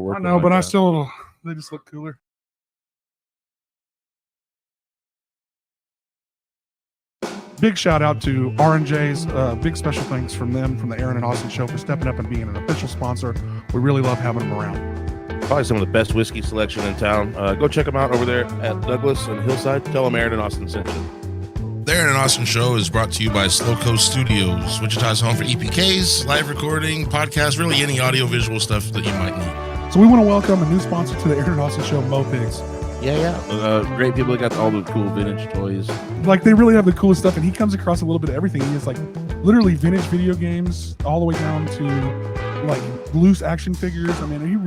work. I know, but they just look cooler. Big shout out to R&J's. Big special thanks from them, from the Aaron and Austin Show, for stepping up and being an official sponsor. We really love having them around. Probably some of the best whiskey selection in town. Go check them out over there at Douglas and Hillside. Tell them Aaron and Austin sent you. The Aaron and Austin Show is brought to you by Slow Coast Studios, Wichita's home for EPKs, live recording, podcasts, really any audio-visual stuff that you might need. So we want to welcome a new sponsor to the Aaron and Austin Show, Mopigs. Yeah. Great people that got all the cool vintage toys. Like, they really have the coolest stuff, and he comes across a little bit of everything. He has, like, literally vintage video games all the way down to, like, loose action figures. I mean, you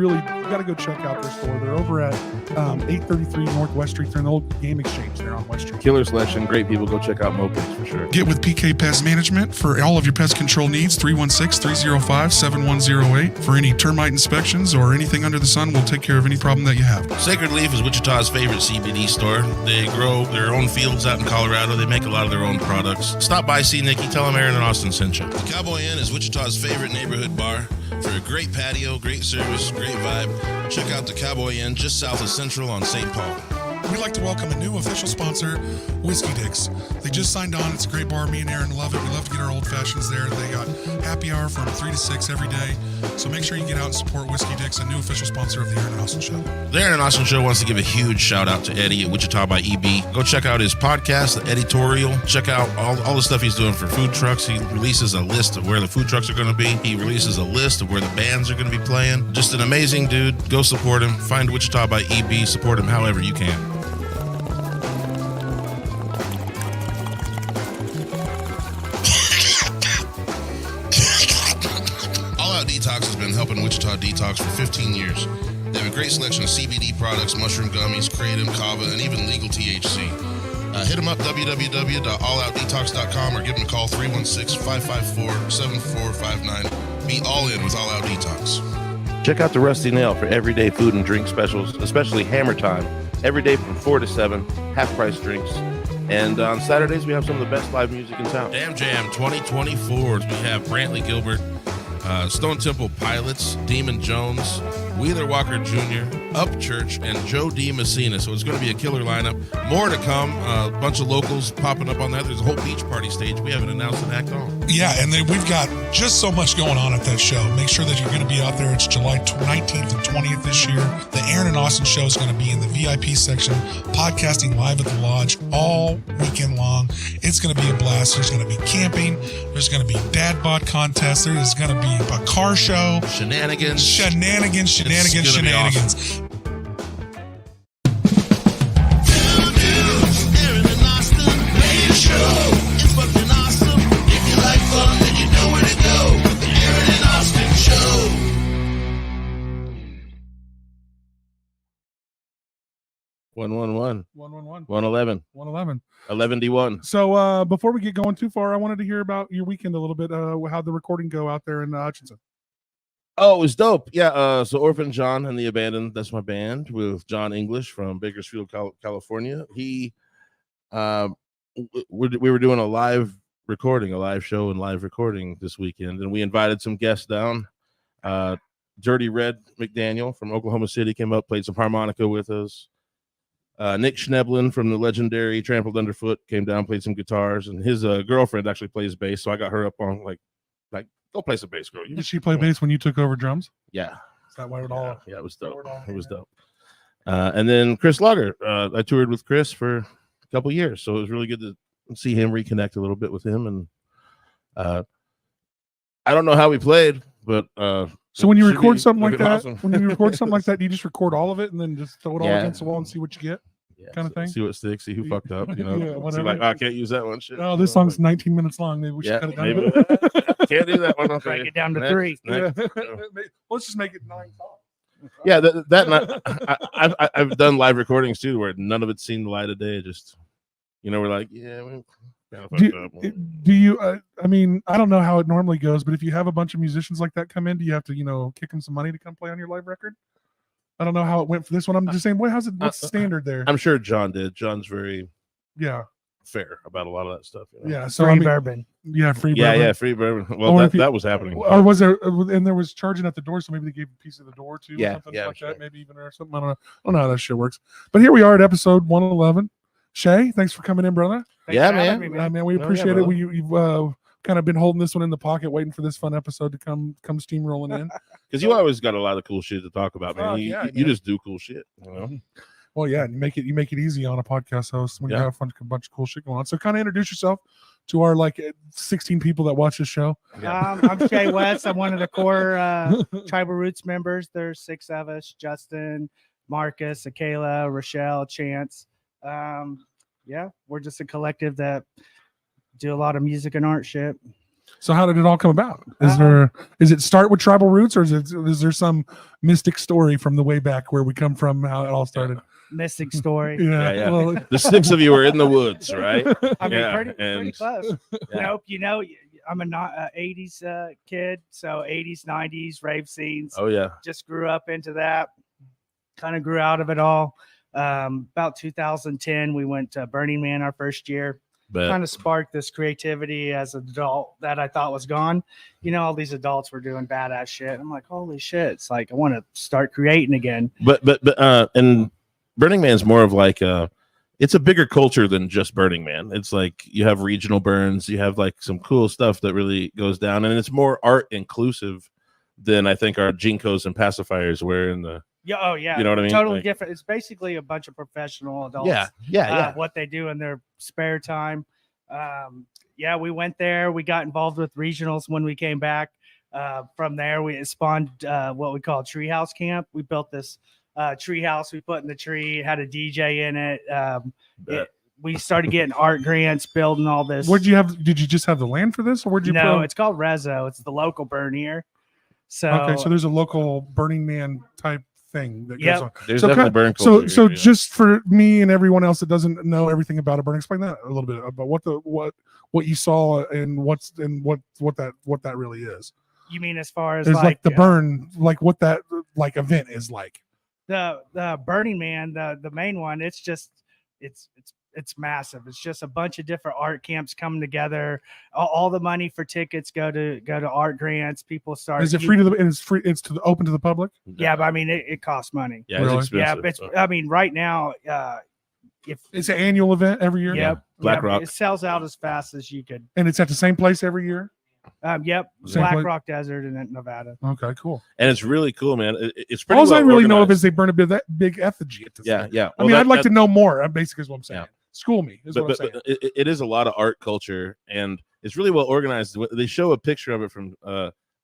got to go check out their store. They're over at 833 North West Street. They're in the old game exchange there on West Street. Killer selection. Great people. Go check out Mopigs for sure. Get with PK Pest Management for all of your pest control needs. 316-305-7108. For any termite inspections or anything under the sun, we'll take care of any problem that you have. Sacred Leaf is Wichita's favorite CBD store. They grow their own fields out in Colorado. They make a lot of their own products. Stop by, see Nikki. Tell them Aaron and Austin sent you. The Cowboy Inn is Wichita's favorite neighborhood bar. For a great patio, great service, great vibe, check out the Cowboy Inn just south of Central on St. Paul. We'd like to welcome a new official sponsor, Whiskey Dicks. They just signed on. It's a great bar. Me and Aaron love it. We love to get our old fashions there. They got happy hour from 3 to 6 every day. So make sure you get out and support Whiskey Dicks, a new official sponsor of the Aaron and Austin Show. The Aaron and Austin Show wants to give a huge shout out to Eddie at Wichita by EB. Go check out his podcast, The Editorial. Check out all the stuff he's doing for food trucks. He releases a list of where the food trucks are going to be. He releases a list of where the bands are going to be playing. Just an amazing dude. Go support him. Find Wichita by EB. Support him however you can. Out Detox has been helping Wichita detox for 15 years. They have a great selection of CBD products, mushroom gummies, kratom, kava, and even legal THC. Hit them up, www.alloutdetox.com, or give them a call, 316-554-7459. Be all in with All Out Detox. Check out the Rusty Nail for everyday food and drink specials, especially Hammer Time. Every day from 4 to 7, half-price drinks. And on Saturdays, we have some of the best live music in town. Diaper Jam 2024. We have Brantley Gilbert, Stone Temple Pilots, Demon Jones, Wheeler Walker Jr., Upchurch, and Joe D. Messina. So it's going to be a killer lineup. More to come. A bunch of locals popping up on that. There's a whole beach party stage. We haven't announced an act on. Yeah, and then we've got just so much going on at that show. Make sure that you're going to be out there. It's July 19th and 20th this year. The Aaron and Austin Show is going to be in the VIP section, podcasting live at the lodge all weekend long. It's going to be a blast. There's going to be camping. There's going to be dad bod contests. There is going to be a car show. Shenanigans. Awesome. It's fucking awesome. If you like fun, then you know where to go. The Aaron and Austin Show. 111. 111. 111. 111. 11D1. So before we get going too far, I wanted to hear about your weekend a little bit. How'd the recording go out there in Hutchinson? Oh, it was dope. Yeah. So Orphan John and the Abandoned, that's my band with John English from Bakersfield, California. We were doing a live show and live recording this weekend, and we invited some guests down. Dirty Red McDaniel from Oklahoma City came up, played some harmonica with us. Nick Schneblin from the legendary Trampled Underfoot came down, played some guitars, and his girlfriend actually plays bass, so I got her up on like go play some bass, girl. Did she play bass when you took over drums? Yeah. Is that why it all? Yeah, it was dope. It was dope. And then Chris Lager, I toured with Chris for a couple years, so it was really good to see him reconnect a little bit with him. And I don't know how we played, but so when you record something like that, awesome. when you record something like that, you just record all of it and then just throw it all against the wall and see what you get. Yeah, kind of thing. See what sticks, see who fucked up, you know. Yeah, see like, I can't use that one. Shit. Oh, this song's 19 minutes long. Maybe we should cut it down. Maybe. Can't do that one. Okay. Break it down to 3. Next. Let's just make it 9 songs. Yeah, I've done live recordings too, where none of it's seen the light of day. Just, you know, we're like, yeah, we kind of fucked up. Do you? I mean, I don't know how it normally goes, but if you have a bunch of musicians like that come in, do you have to, kick them some money to come play on your live record? I don't know how it went for this one. I'm just saying, what's the standard there? I'm sure John did. John's very fair about a lot of that stuff. You know? Yeah. So Free bourbon. Yeah, free Yeah, bourbon. yeah, free bourbon. Well, Or if that was happening. Or was there? And there was charging at the door, so maybe they gave a piece of the door too, Yeah, or something yeah, like sure. that. Maybe even or something. I don't know how that shit works. But here we are at episode 111. Shae, thanks for coming in, brother. Thanks Yeah, for having man. me, man. Man, we Oh, yeah, appreciate it. brother. You've kind of been holding this one in the pocket, waiting for this fun episode to come steamrolling in. Because you always got a lot of cool shit to talk about, man. Oh, You, yeah, you man. just do cool shit. You know? Well, yeah, you make it easy on a podcast host when you Yeah. have a bunch of cool shit going on. So, kind of introduce yourself to our 16 people that watch this show. I'm Shae West. I'm one of the core Tribal Roots members. There's 6 of us: Justin, Marcus, Akela, Rochelle, Chance. Yeah, we're just a collective that do a lot of music and art shit. So, how did it all come about? Is it start with Tribal Roots, or is there some mystic story from the way back where we come from? How it all started? Mystic story. Yeah, Yeah. Well, The 6 of you were in the woods, right? I mean, Yeah, pretty and- close. Yeah. Nope. I'm a 80s kid, so 80s, 90s rave scenes. Oh yeah. Just grew up into that. Kind of grew out of it all. About 2010, we went to Burning Man our first year. But Kind of sparked this creativity as an adult that I thought was gone. All these adults were doing badass shit. I'm like, holy shit! It's like I want to start creating again. and Burning Man's more of like it's a bigger culture than just Burning Man. It's like you have regional burns, you have like some cool stuff that really goes down, and it's more art inclusive than I think our Jinkos and pacifiers were in the. Yeah. Oh yeah. You know what I mean? Totally Like- different. It's basically a bunch of professional adults. Yeah. What they do in their spare time. Yeah, we went there. We got involved with regionals when we came back. From there, we spawned what we call treehouse camp. We built this treehouse. We put in the tree, had a DJ in it. We started getting art grants, building all this. Did you just have the land for this, or where'd you? No, it's called Rezo. It's the local burn here. So Okay, so there's a local Burning Man type thing that Yep. goes on. There's So definitely burn So, culture. so here, yeah. just for me and everyone else that doesn't know everything about a burn, explain that a little bit about what you saw and what that really is. you mean as far as It's like the uh, burn, like what that like event is like. the Burning Man, the main one, it's massive. It's just a bunch of different art camps coming together. All the money for tickets go to art grants. People start. Is it free to the? It's free. It's open to the public. Yeah, but I mean, it costs money. Yeah, Really? it's Yeah, expensive. but it's. I mean, right now, if It's an annual event every year. yep, Black yep, Rock. it sells out as fast as you could. And it's at the same place every year. Yep, Same Black place? Rock Desert in Nevada. Okay, cool. And it's really cool, man. It's pretty. All I well really know of organized. is they burn a big effigy at this. Yeah, thing. yeah. I mean, I'd like to know more. Basically, is what I'm saying. Yeah. School me is what I'm But saying. it is a lot of art culture, and it's really well organized. They show a picture of it from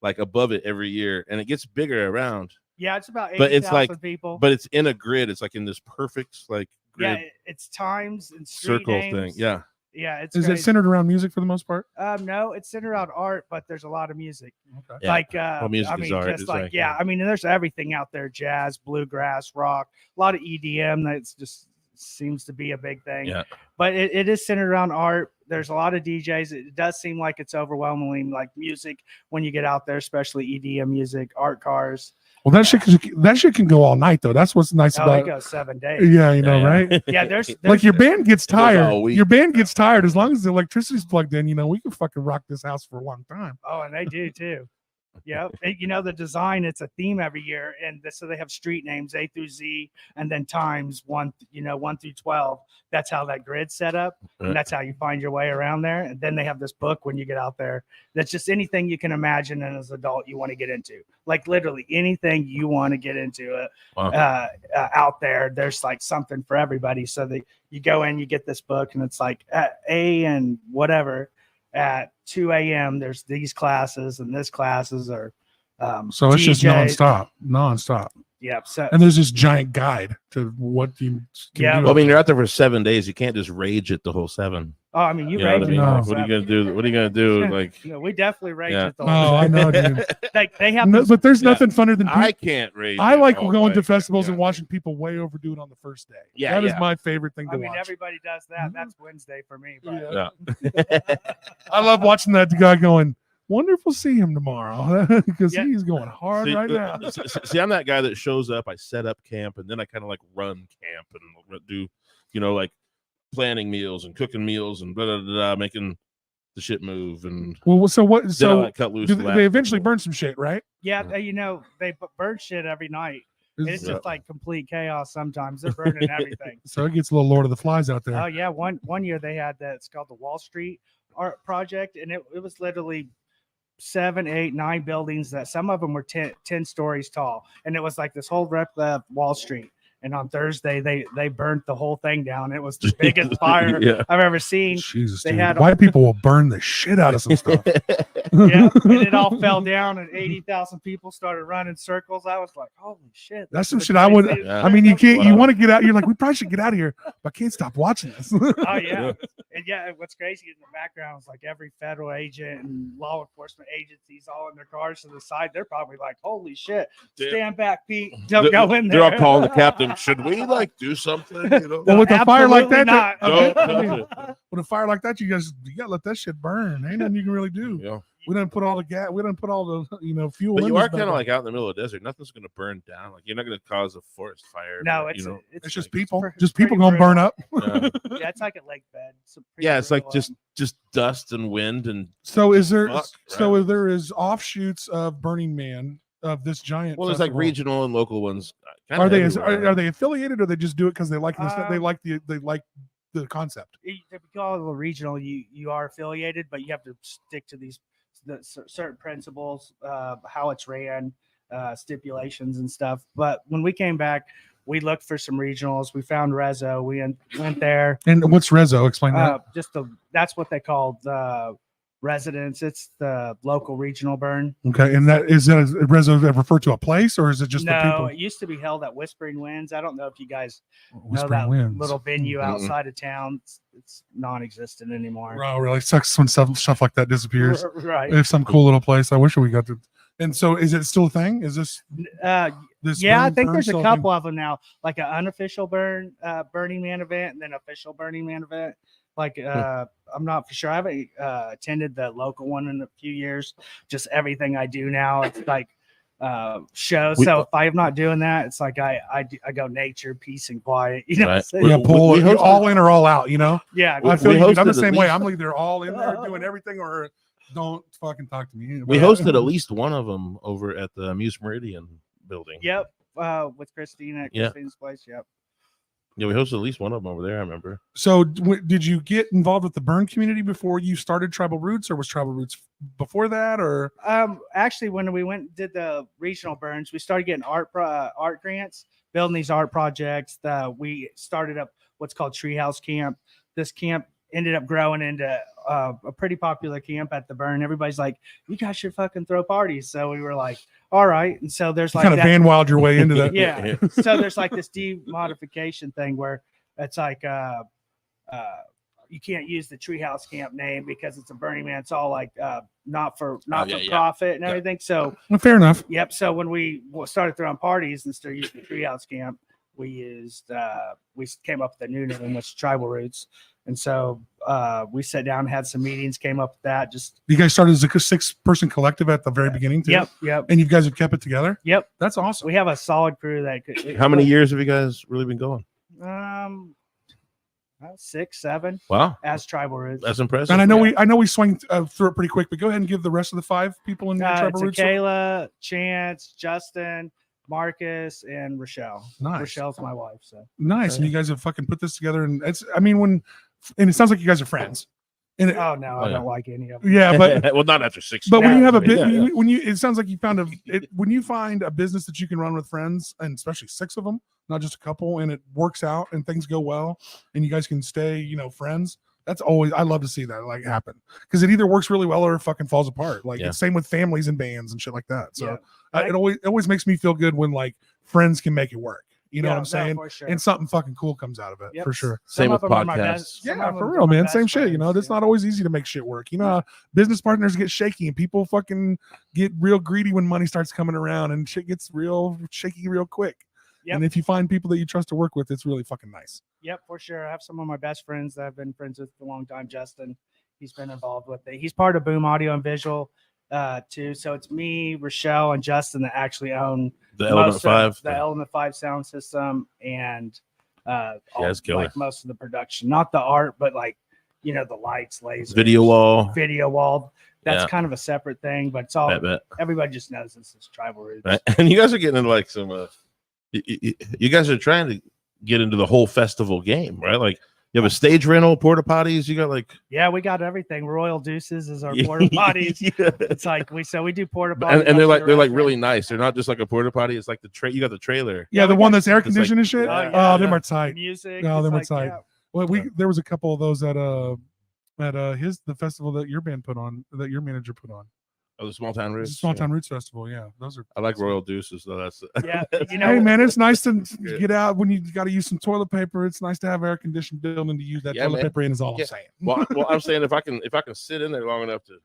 like above it every year, and it gets bigger around. Yeah, it's about But it's 80,000 like- people. But it's in a grid. It's like in this perfect like yeah, grid it's times and street circle names. thing. Yeah. Yeah, it's Is it crazy. centered around music for the most part? No, it's centered around art, but there's a lot of music. Okay. Yeah. Like Well, music I is mean, art. just It's like like, yeah, I mean, there's everything out there: jazz, bluegrass, rock, a lot of EDM. That's just seems to be a big thing. Yeah. But it is centered around art. There's a lot of DJs. It does seem like it's overwhelmingly like music when you get out there, especially EDM music, art cars. Well, that shit can go all night though. That's what's nice Oh, about it goes 7 days. Yeah, you know, Yeah. right? Yeah, there's Like your band gets goes all tired. week. Your band gets tired as long as the electricity's plugged in. We can fucking rock this house for a long time. Oh, and they do too. Yeah, the design, it's a theme every year, and so they have street names A through Z, and then times 1 through 12. That's how that grid's set up, Right. and that's how you find your way around there. And then they have this book when you get out there. That's just anything you can imagine, and as an adult you want to get into, like literally anything you want to get into. Wow. Out there, there's like something for everybody. So that you go in, you get this book, and it's like at A and whatever. At 2 a.m. there's these classes and this classes are So it's just DJ. nonstop. Yep. So And there's this giant guide to what you can Yeah. do. Well, I mean, you're out there for 7 days. You can't just rage it the whole 7. I mean, you You know what I rage mean? it. No. Like, what are you gonna do? What are you gonna do? Like, We definitely rage Yeah. it. The Oh, whole I know, dude. like they have No, this, but there's Yeah. nothing funner than I people. can't rage. I it like all going day. to festivals Yeah. and watching people way overdo it on the first day. Yeah, that is yeah. my favorite thing to I mean, watch. everybody does that. That's Wednesday for me. But Yeah. Yeah. I love watching that guy going, wonder if we'll see him tomorrow because Yeah. he's going hard See, right now. see, I'm that guy that shows up. I set up camp, and then I kind of like run camp and do, like planning meals and cooking meals and blah, blah, blah, blah, making the shit move. And Well, so what? then all So that cut loose. they eventually burn some shit, right? Yeah, they burn shit every night. It's Is- just like complete chaos sometimes. They're burning everything. So it gets a little Lord of the Flies out there. Oh yeah, one year they had that. It's called the Wall Street Art Project, and it was literally 7, 8, 9 buildings that some of them were 10 stories tall, and it was like this whole replica of Wall Street. And on Thursday, they burnt the whole thing down. It was the biggest fire I've ever seen. Jesus, They dude. had- White people will burn the shit out of some stuff. Yeah, and it all fell down, and 80,000 people started running circles. I was like, holy shit. That's some this is shit I would. crazy. Yeah. I mean, you can't. You Wow. want to get out. You're like, we probably should get out of here, but I can't stop watching this. Oh yeah. And yeah, what's crazy in the background is like every federal agent and law enforcement agencies all in their cars to the side. They're probably like, holy shit, Damn. stand back, Pete. Don't go in there. They're all calling the captain. Should we like do something? You know? Well, with a fire like Absolutely that, not. Don't touch it. with a fire like that, you gotta let that shit burn. Ain't nothing you can really do. Yeah. We didn't put all the gas. We didn't put all the fuel. But in you this are kind bad of boy. like out in the middle of the desert. Nothing's going to burn down. Like you're not going to cause a forest fire. No, but, it's you know. It's just like- people. pretty- Just people pretty gonna burn up. Yeah. Yeah, it's like a lake bed. Pretty Yeah, it's like brutal. just dust and wind and So is there? Fuck, So right. there is offshoots of Burning Man of this giant. well, there's like festival. regional and local ones. Are they are they affiliated or they just do it because they like this? They Um, like the concept. If you call it a regional, you are affiliated, but you have to stick to certain principles, how it's ran, stipulations and stuff. But when we came back, we looked for some regionals. We found Rezo. We went there. And what's Rezo? Explain that. That's what they call the residents. It's the local regional burn. Okay, and that is Rezo referred to a place or is it just the No, people? it used to be held at Whispering Winds. I don't know if you guys know Whispering that Winds. little venue Mm-mm. outside of town. It's non-existent anymore. Oh, really? Sucks when stuff like that disappears. Right. If some cool little place, I wish we got to. And so, is it still a thing? Is this this? Yeah, I burn think there's still a thing? couple of them now, like an unofficial Burning Man event and then official Burning Man event. Like I'm not for sure. I haven't attended the local one in a few years. Just everything I do now, it's like shows. So if I'm not doing that, it's like I go nature, peace, and quiet. You know, Right. so- Yeah, We pull hosted- all in or all out. You know, yeah. I feel we you, dude. I'm the hosted same at way. least- I'm either all in there doing everything or don't fucking talk to me. We hosted at least one of them over at the Muse Meridian building. Yep. With Christina at Yeah. Christina's place. Yep. Yeah, we hosted at least one of them over there. I remember. So, did you get involved with the burn community before you started Tribal Roots, or was Tribal Roots before that? Or Actually, when we went and did the regional burns, we started getting art grants, building these art projects. We started up what's called Treehouse Camp. This camp ended up growing into a pretty popular camp at the burn. Everybody's like, "You guys should fucking throw parties." So we were like, "All right." And so there's you like kind of that. van wild your way into that? Yeah. So there's like this demodification thing where it's like you can't use the Treehouse Camp name because it's a Burning Man. It's all like not for profit and Yeah. everything. So Well, fair enough. yep. So when we started throwing parties and started using the Treehouse Camp, we came up with a new name, which is Tribal Roots. And so we sat down, had some meetings, came up with that. Just You guys started as a 6-person collective at the very beginning, too. yep. And you guys have kept it together. Yep. That's awesome. We have a solid crew that could. How many years have you guys really been going? 6, 7 Wow, as Tribal Roots. that's impressive. And I know we swing through it pretty quick, but go ahead and give the rest of the 5 people in Tribal It's Roots. Kayla, Chance, Justin, Marcus, and Rochelle. Nice. Rochelle's my wife. So Nice. And you guys have fucking put this together, and and it sounds like you guys are friends. And it, oh no, I yeah. don't like any of them. yeah, but well, not after 6. But when you have a bit, Yeah. when you, it sounds like you found when you find a business that you can run with friends, and especially 6 of them, not just a couple, and it works out and things go well, and you guys can stay, friends. That's always, I love to see that like happen because it either works really well or it fucking falls apart. Like Yeah. it's same with families and bands and shit like that. So Yeah. it always makes me feel good when like friends can make it work. You know what I'm No, saying? for sure. And something fucking cool comes out of it Yep. for sure. Same Some with of them are my podcasts. best- some Yeah, of for them real, are my man. best Same shit. You know, friends, it's not always easy to make shit work. You know, how business partners get shaky and people fucking get real greedy when money starts coming around and shit gets real shaky real quick. Yep. And if you find people that you trust to work with, it's really fucking nice. Yep, for sure. I have some of my best friends that I've been friends with for a long time. Justin, he's been involved with it. He's part of Boom Audio and Visual too. So it's me, Rochelle, and Justin that actually own The Element most of 5. the Element 5 sound system, and it's killer. Like most of the production, not the art, but like, you know, the lights, lasers, Video wall. That's Yeah. kind of a separate thing, but it's all, Bet. everybody just knows this is Tribal Roots. Right? And you guys are getting into like some, you guys are trying to get into the whole festival game, right? Like you have a stage rental, porta potties. You got like, Yeah, we got everything. Royal Deuces is our porta potties. Yeah. It's like we do porta potties, and they're like really nice. They're not just like a porta potty. It's like you got the trailer. Yeah, the we one got- that's air it's like- conditioned and shit. Yeah. Oh, them are tight. music. No, it's them are like, tight. yeah. Well, there was a couple of those at the festival that your band put on, that your manager put on. Oh, the Small Town It's Roots. a Small Town Roots Festival. Yeah, those are. I like Royal Deuces, so that's Yeah, you know, Hey man, it's nice to Yeah. get out when you got to use some toilet paper. It's nice to have air conditioned building to use that Yeah, toilet man. paper in. Is all Yeah. I'm saying. well, I'm saying if I can sit in there long enough to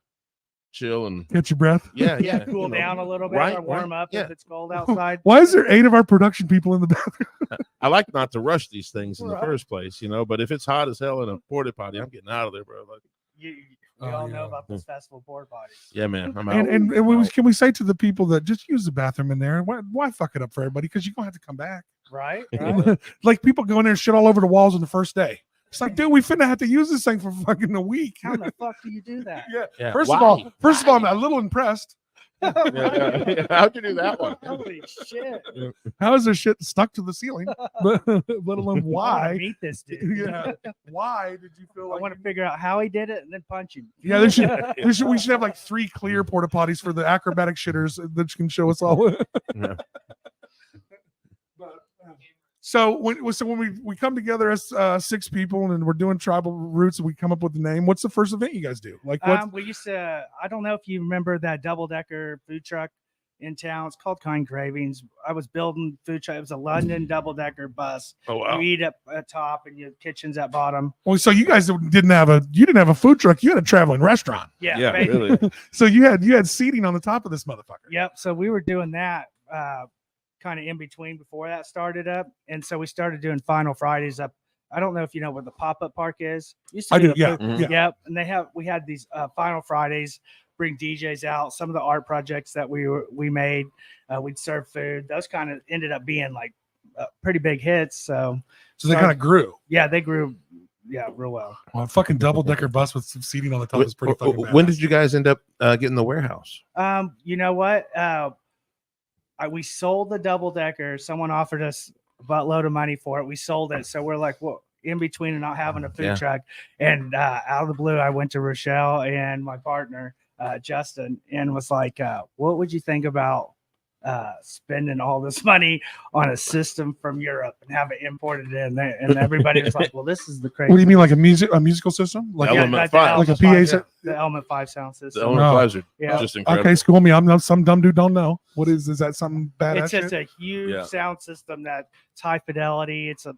chill and Catch your breath. yeah, cool you know. down a little bit Right, or warm right, up yeah. if it's cold outside. Why is there 8 of our production people in the bathroom? I like not to rush these things in the Right. first place, you know. But if it's hot as hell in a porta potty, I'm getting out of there, bro. Like, We Oh, all yeah. know about this festival porta potties. yeah, man, I'm out. And can we say to the people that just use the bathroom in there? Why fuck it up for everybody? Because you're gonna have to come back. Right? Yeah. Like people go in there and shit all over the walls on the first day. It's like, dude, we finna have to use this thing for fucking a week. How the fuck do you do that? Yeah. Yeah. First Why? of all, I'm a little impressed. Yeah. How'd you do that one? Holy shit. How is there shit stuck to the ceiling? Let alone I wanna why? meet this dude. Yeah. Why did you feel I like? want to figure out how he did it and then punch him. Yeah, we should have like 3 clear porta potties for the acrobatic shitters that can show us all. Yeah. So when we come together as 6 people and we're doing Tribal Roots and we come up with the name, what's the first event you guys do? Like what? We used to, I don't know if you remember that double-decker food truck in town. It's called Kind Cravings. I was building food truck. It was a London double-decker bus. Oh wow. You eat up at top and your kitchen's at bottom. Well, so you guys didn't have a food truck. You had a traveling restaurant. Yeah, really. So you had seating on the top of this motherfucker. Yep. So we were doing that kind of in between before that started up. And so we started doing Final Fridays up. I don't know if you know where the pop-up park is. Used to I be do. the Yeah. food- Yeah. Yep. And we had these Final Fridays, bring DJs out, some of the art projects that we made. We'd serve food. Those kind of ended up being like pretty big hits. So So they kind of grew. yeah, they grew real well. Well, a fucking double decker bus with some seating on the top is pretty fucking bad. When did you guys end up getting the warehouse? You know what? We sold the double decker. Someone offered us a buttload of money for it. We sold it. So we're like, well, in between and not having a food Yeah. truck. And out of the blue, I went to Rochelle and my partner, Justin, and was like, what would you think about spending all this money on a system from Europe and have it imported in there? And everybody was like, well, this is the crazy. What do you mean, like a musical system? Like Element like 5. Like a Element PA 5, set? the Element 5 sound The system. Element No. 5s are Yeah. just incredible. Okay, school me. I'm not some dumb dude. Don't know what is that something badass? It's just shit? a huge Yeah. sound system that's high fidelity. It's a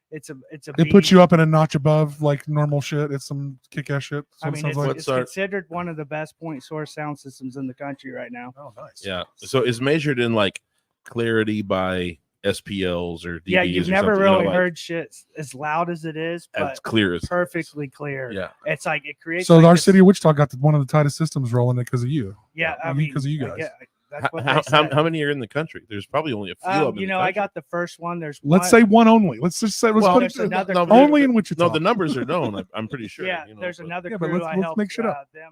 It puts you up in a notch above like normal shit. It's some kick ass shit. So I it mean, sounds it's, like. What's it's our- considered one of the best point source sound systems in the country right now. Oh, nice. Yeah. So it's measured in like clarity by SPLs or DBs. Yeah, you've or never something, you know, really like, heard shit as loud as it is, as but clear as perfectly clear. yeah. It's like it creates. So like our this- city of Wichita got one of the tightest systems rolling it because of you. yeah, I because mean, of you guys. Yeah, that's what How, they said. how many are in the country? There's probably only a few of them. You know, I got the first one. There's Let's one, say one only. Let's just say Well, put there's it another no, crew. only in Wichita. no, the numbers are known. I'm pretty sure. Yeah, you know, there's but- another Yeah, but crew. let's- I let's helped make shit up. them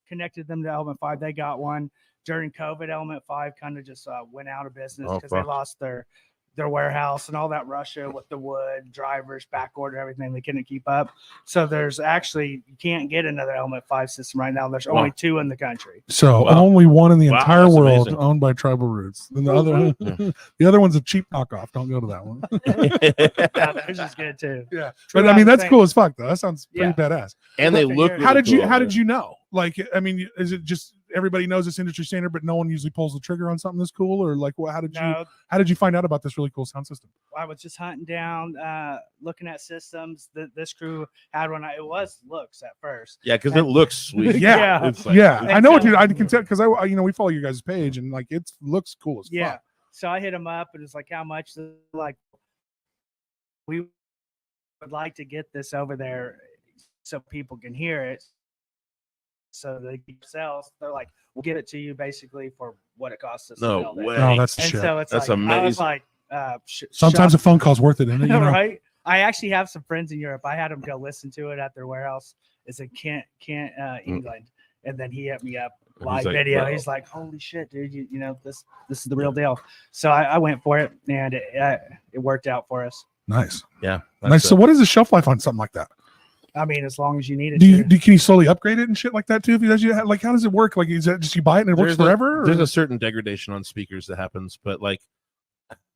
connected them to Element 5. They got one during COVID. Element 5 kind of just went out of business Oh, because they fuck. lost their warehouse and all that Russia with the wood, drivers, back order, everything. They couldn't keep up. So there's actually, you can't get another Element 5 system right now. There's only 2 in the country. So Wow. only one in the Wow, entire that's world amazing. owned by Tribal Roots. And the other, the other one's a cheap knockoff. Don't go to that one. Yeah, theirs is good too. Yeah, True but I mean that's thing. cool as fuck though. That sounds pretty Yeah. badass. and they look. How How really did you cool, How man. did you know? Like, I mean, is it just everybody knows this industry standard, but no one usually pulls the trigger on something this cool, or like, well, how did you find out about this really cool sound system? I was just hunting down, looking at systems. This crew had one. It was looks at first. Yeah, because it looks sweet. Yeah. It's like, Yeah, I know what so- you. I can tell because we follow your guys' page and like it looks cool as Yeah. fuck. So I hit him up and it's like, how much? Like, we would like to get this over there so people can hear it. So they sell. They're like, we'll give it to you basically for what it costs us. to No build it. way. Oh, that's the And shit. so it's That's like, I was amazing. like, Sometimes a phone call's worth it, isn't it? You know? Right. I actually have some friends in Europe. I had them go listen to it at their warehouse. It's in England, and then he hit me up live like, video. bro. He's like, "Holy shit, dude! You know this is the real deal." So I went for it, and it worked out for us. Nice. Yeah. Nice. So what is the shelf life on something like that? I mean, as long as you need it. Can you slowly upgrade it and shit like that too? If you like, how does it work? Like, is that just you buy it and it works forever? There's a certain degradation on speakers that happens, but like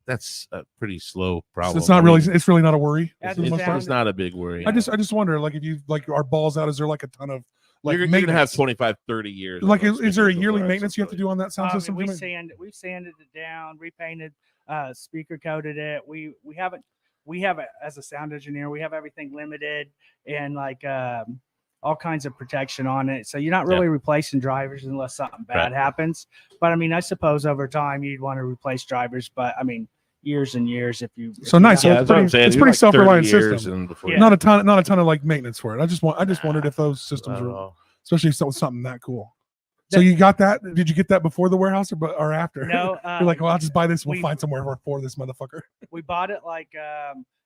that's a pretty slow problem. So it's not really. It's really not a worry. It's not a big worry. I just wonder, like, if you like our balls out, is there like a ton of like you're gonna have 25, 30 years. Like, is there a yearly maintenance you have to do on that sound system? We've sanded it down, repainted, speaker coated it. We have it as a sound engineer. We have everything limited and like all kinds of protection on it. So you're not really replacing drivers unless something bad happens. But I mean, I suppose over time you'd want to replace drivers. But I mean, years and years if you. Nice. Yeah, it's pretty self-reliant system. Yeah. Not a ton of like maintenance for it. I just wondered if those systems were, especially if it was something that cool. So you got that? Did you get that before the warehouse or after? No. You're like, well, I'll just buy this. We'll find somewhere for this motherfucker. We bought it like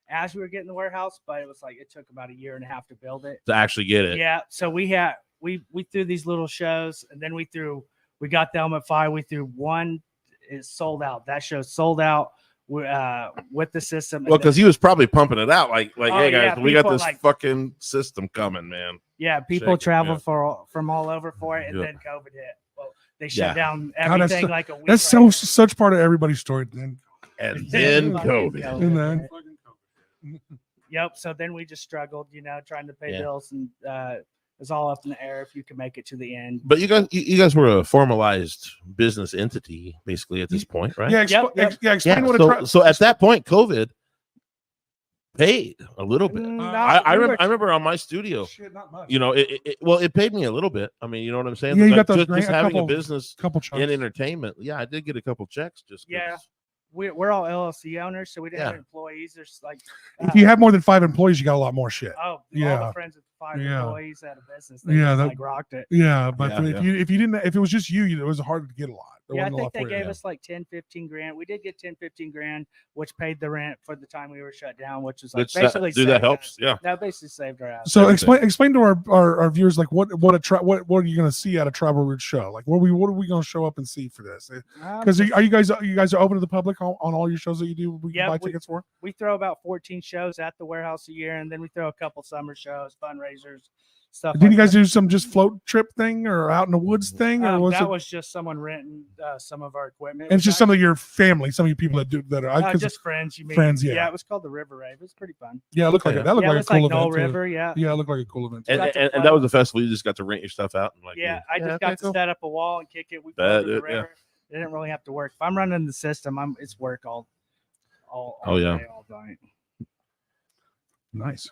as we were getting the warehouse, but it was like it took about a year and a half to build it. To actually get it. Yeah. So we threw these little shows, and then we got the Element 5. We threw one. It's sold out. That show sold out with the system. Well, because he was probably pumping it out like hey guys, we got this like, fucking system coming, man. Yeah, people traveled from all over for it, and then COVID hit. Well, they shut down everything like a week. That's such part of everybody's story. Then COVID. And then Yep. So then we just struggled, trying to pay bills, and it was all up in the air if you could make it to the end. But you guys were a formalized business entity basically at this point, right? Yeah. Explain what so at that point, COVID paid a little bit. I remember on my studio, shit, not much. It paid me a little bit. I mean, you know what I'm saying? Yeah, you got those just having a business couple in entertainment. Yeah, I did get a couple checks. We're all LLC owners, so we didn't have employees. There's like if you have more than 5 employees, you got a lot more shit. Oh, all the friends with 5 employees at a business. They rocked it. Yeah, but if it was just you, it was hard to get a lot. I think they gave us like 10-15 grand. We did get 10-15 grand, which paid the rent for the time we were shut down, which was like basically that helps. Yeah, that basically saved our ass. So explain to our viewers like what are you going to see at a Travel Route show? Like what are we going to show up and see for this? Because are you guys are open to the public on all your shows that you do? We can buy tickets for. We throw about 14 shows at the warehouse a year, and then we throw a couple summer shows, fundraisers. Stuff. Did you guys do some just float trip thing or out in the woods thing, or was just someone renting some of our equipment? And it's just some of your family, some of your people that are just friends. You mean friends? Yeah, it was called the River Rave. It was pretty fun. Yeah, it looked like that looked like a cool event. River, yeah, it looked like a cool event. And that was a festival. You just got to rent your stuff out and I just got to set up a wall and kick it. We played the river. It didn't really have to work. If I'm running the system, it's work all day, all night. Nice.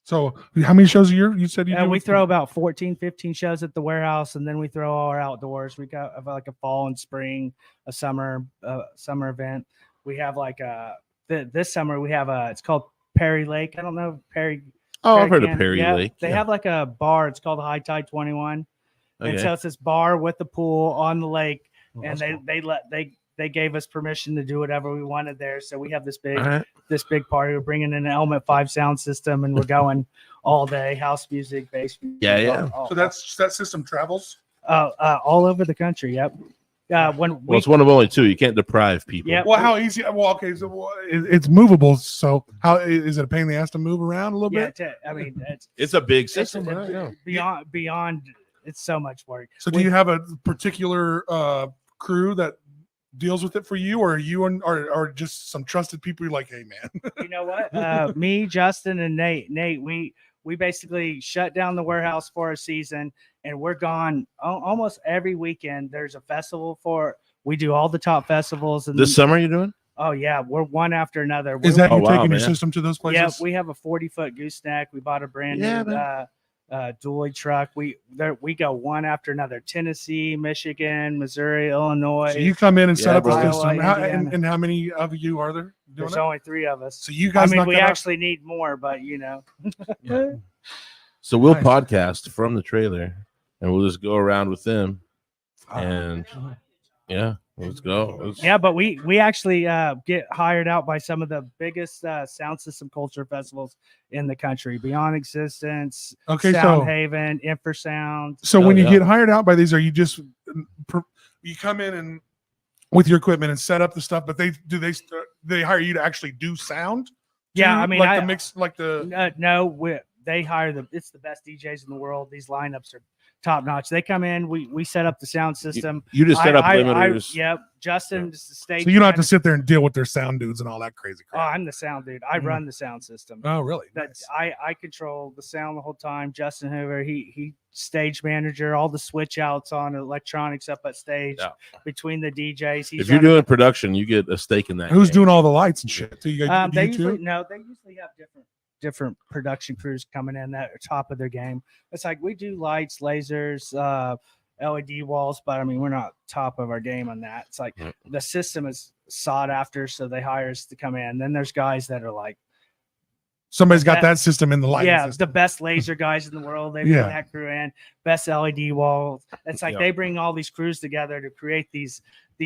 So how many shows a year you said you do? We throw about 14, 15 shows at the warehouse, and then we throw all our outdoors. We got like a fall and spring, a summer event. We have like this summer we have it's called Perry Lake. I don't know Perry. I've heard of Perry Lake. They have like a bar. It's called High Tide 21. Okay. And so it's this bar with the pool on the lake, and they gave us permission to do whatever we wanted there. So we have this big party. We're bringing in an Element 5 sound system, and we're going all day, house music, bass music. Yeah. So that system travels all over the country. Yep. It's one of only 2. You can't deprive people. Yeah. Well, how easy? Well, okay. So it's movable. So how is it a pain in the ass to move around a little bit? I mean, it's a big system. Beyond, it's so much work. So do you have a particular crew that deals with it for you, or you are just some trusted people? You're like, hey man, you know what? Me, Justin, and Nate, we basically shut down the warehouse for a season, and we're gone almost every weekend. There's a festival we do all the top festivals. And this summer you're doing? Oh yeah, we're one after another. Is that you taking your system to those places? Yeah, we have a 40-foot gooseneck. We bought a brand new dually truck. We go one after another. Tennessee, Michigan, Missouri, Illinois. So you come in and set up a system. And how many of you are there? There's only 3 of us. So you guys, we actually need more, but Yeah. So we'll podcast from the trailer, and we'll just go around with them, and Let's go. Yeah, but we actually get hired out by some of the biggest sound system culture festivals in the country. Beyond Existence, Okay, Sound so Haven, Infrasound. so Oh, when you yeah. get hired out by these, are you just you come in and with your equipment and set up the stuff, but they hire you to actually do sound? Yeah, too? I mean, like the mix, like the no, they hire it's the best DJs in the world. These lineups are top notch. They come in, we set up the sound system. You just set up limiters. Yep, Justin's the stage. so you don't have to manager. sit there and deal with their sound dudes and all that crazy Oh, crap. I'm the sound dude. I run the sound system. Oh, really? That Nice. I control the sound the whole time. Justin Hoover, he stage manager, all the switch outs on electronics up at stage between the DJs. He's If you're doing production, you get a stake in that. Who's game. doing all the lights and shit? Do you guys, they you usually too? they usually have different production crews coming in that are top of their game. It's like we do lights, lasers, LED walls, but I mean we're not top of our game on that. It's like the system is sought after, so they hire us to come in. Then there's guys that are like, Somebody's got that system in the lighting yeah, system. the best laser guys in the world. They bring that crew in, best LED walls. It's like they bring all these crews together to create these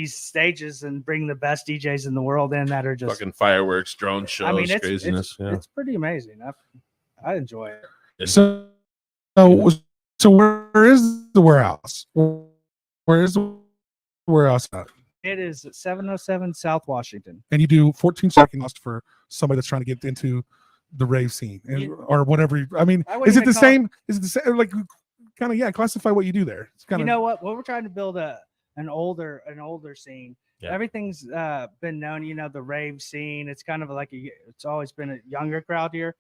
stages and bring the best DJs in the world in that are just fucking fireworks, drone shows, I mean, craziness. it's pretty amazing. I enjoy it. So where is the warehouse? Where is the warehouse at? It is 707 South Washington. And you do 14 seconds for somebody that's trying to get into the rave scene or whatever. I mean, is it the same? Is it the same? Like, kind of, classify what you do there. It's kind of, you know what? We're trying to build an older scene. Yeah. Everything's been known, the rave scene. It's kind of like it's always been a younger crowd here.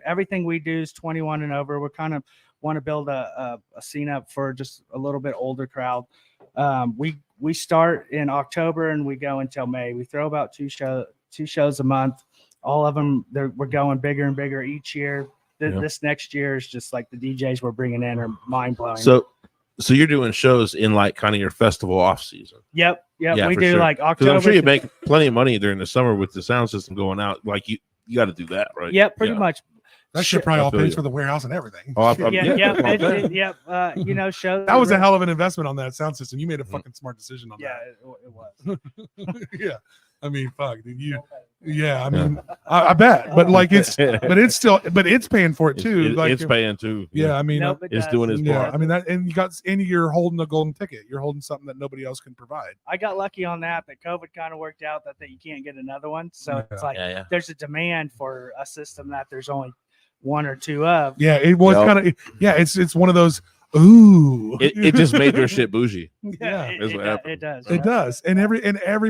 Everything we do is 21 and over. We're kind of want to build a scene up for just a little bit older crowd. We start in October and we go until May. We throw about two shows a month. All of them, we're going bigger and bigger each year. This next year is just like the DJs we're bringing in are mind blowing. So you're doing shows in like kind of your festival off season. Yep. Yeah, we for do sure. like October. I'm sure you make plenty of money during the summer with the sound system going out. Like you got to do that, right? Yep, pretty much. that shit probably all feel pays you. for the warehouse and everything. Oh, Shows. That was a hell of an investment on that sound system. You made a fucking smart decision on Yeah, that. it was. Yeah. I mean, fuck, dude. I mean, I bet, but like it's paying for it too. It's paying too. Yeah, I mean, it's doing its yeah, part. I mean and you're holding a golden ticket. You're holding something that nobody else can provide. I got lucky on that COVID kind of worked out that you can't get another one. So it's like there's a demand for a system that there's only one or two of. Yeah, it was kind of it's one of those. Ooh, it just made your shit bougie. Yeah, it does. It does, and every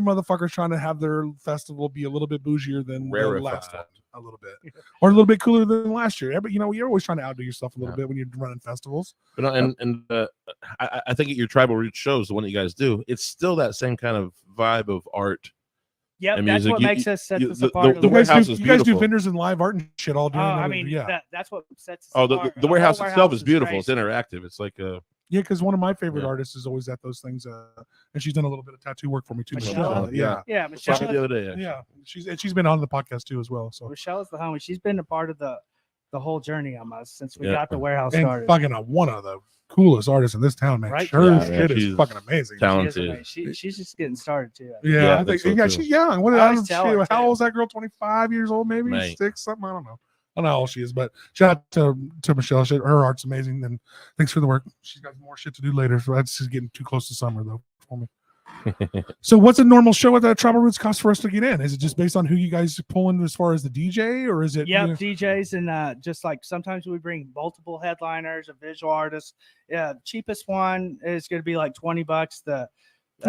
motherfucker's trying to have their festival be a little bit bougier than the last one, a little bit, or a little bit cooler than last year. But you're always trying to outdo yourself a little bit when you're running festivals. But I think at your Tribal Roots shows, the one that you guys do, it's still that same kind of vibe of art. Yep, and that's music. what makes us set us apart. The warehouse is you guys do beautiful. vendors and live art and shit all during. I mean, that's what sets us apart. apart. The warehouse itself is beautiful. Crazy. It's interactive. It's like a because one of my favorite artists is always at those things, and she's done a little bit of tattoo work for me too. Michelle? Yeah, Michelle. the other day. Actually. Yeah, she's been on the podcast too as well. So Michelle's the homie. She's been a part of the whole journey almost since we got the warehouse and started. fucking one of the coolest artists in this town, man. Right? Her shit is fucking amazing. Talented. She's just getting started too. Yeah, I think so she's young. How old is that girl? 25 years old, maybe Mate. 6, something. I don't know how old she is, but shout out to Michelle. Her art's amazing, and thanks for the work. She's got more shit to do later, so that's just getting too close to summer though for me. So what's a normal show at the Tribal Roots cost for us to get in? Is it just based on who you guys pull in as far as the DJ, or is it? DJs and just like sometimes we bring multiple headliners, a visual artist. Cheapest one is going to be like $20.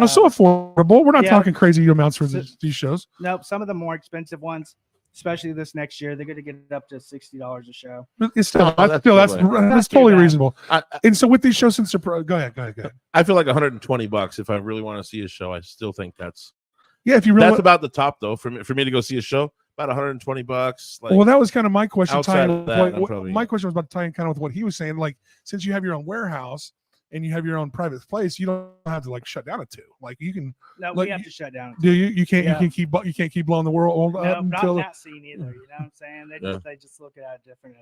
So affordable. We're not talking crazy amounts for these shows. Nope. Some of the more expensive ones, especially this next year, they're going to get it up to $60 a show. It's that's totally reasonable. And so with these shows, since they're go ahead. I feel like $120 if I really want to see a show. I still think that's if you really that's about the top though for me to go see a show. About $120. Like, well, that was kind of my question. My question was about tying kind of with what he was saying. Like, since you have your own warehouse and you have your own private place, you don't have to like shut down at 2. Like you can. No, like, we have to shut down. Do you? You can't. You can't keep blowing the world up until not that scene either. You know what I'm saying? They just look at it different.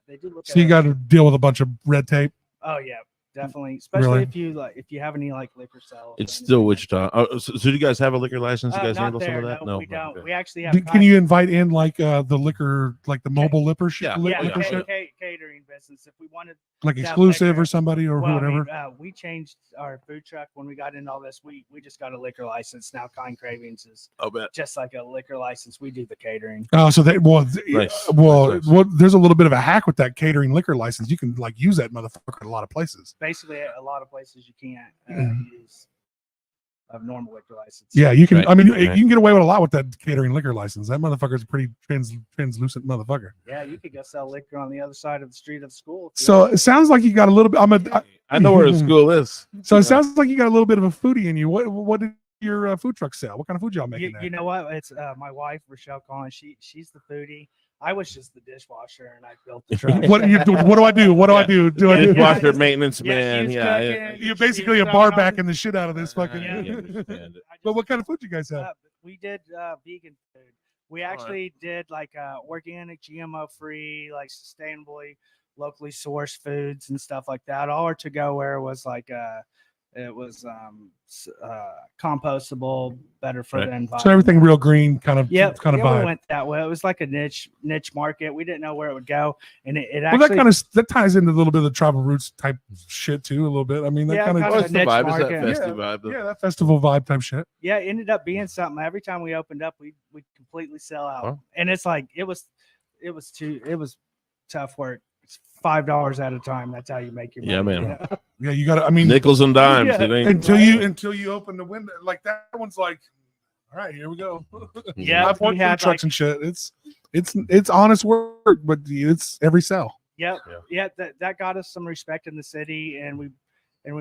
They do look. So you got to deal with a bunch of red tape. Oh yeah, definitely, especially Really? if you have any like liquor sales. It's still Wichita. Oh, so do you guys have a liquor license? You guys Not handle some there, of that? no, we don't. Okay. We actually have. Can you invite in like the liquor, like the mobile liquor shit? Yeah. Liquor shit? Catering business. If we wanted Like to have exclusive liquor- or somebody or well, whatever. I mean, we changed our food truck when we got into all this. We just got a liquor license now. Kind Cravings is I'll bet. just like a liquor license. We do the catering. Oh, so they Nice. well, there's a little bit of a hack with that catering liquor license. You can like use that motherfucker in a lot of places. Basically, a lot of places you can't use a normal liquor license. Yeah, you can. Right. I mean, Right. you can get away with a lot with that catering liquor license. That motherfucker's a pretty translucent motherfucker. Yeah, you could go sell liquor on the other side of the street of school. if you So want. it sounds like you got a little bit. I know where the school is. So it sounds like you got a little bit of a foodie in you. What did your food truck sell? What kind of food y'all making? You know what? It's my wife Rochelle Collins. She's the foodie. I was just the dishwasher, and I built the truck. What do I do? What do I do? Do I do? Dishwasher maintenance man. she's Yeah. cooking, You're she's basically a throwing bar all backing the- the shit out of this fucking. Yeah. understand it. I But just- what kind of food you guys have? we did vegan food. We actually did like organic, GMO free, like sustainably, locally sourced foods and stuff like that. All our to go ware was like it was compostable, better for Right. the environment. So everything real green, kind of Yeah, kind of we vibe. went that way. It was like a niche market. We didn't know where it would go, and it Well, actually that ties into a little bit of the tribal roots type shit too, a little bit. I mean, that Yeah, kind kinda of What's the niche vibe? Is that market. festive vibe? yeah, that festival vibe type shit. yeah, it ended up being something. Every time we opened up, we completely sell out, Wow. and it's like it was tough work. It's $5 at a time. That's how you make your money. Yeah, man. you know? Yeah, you got to. I mean, Nickels and dimes. Yeah. It ain't. until you open the window, like that one's like, all right, here we go. Yeah, I've worked we food had trucks like, and shit. It's honest work, but it's every sell. yep, Yeah. yeah. That got us some respect in the city, and we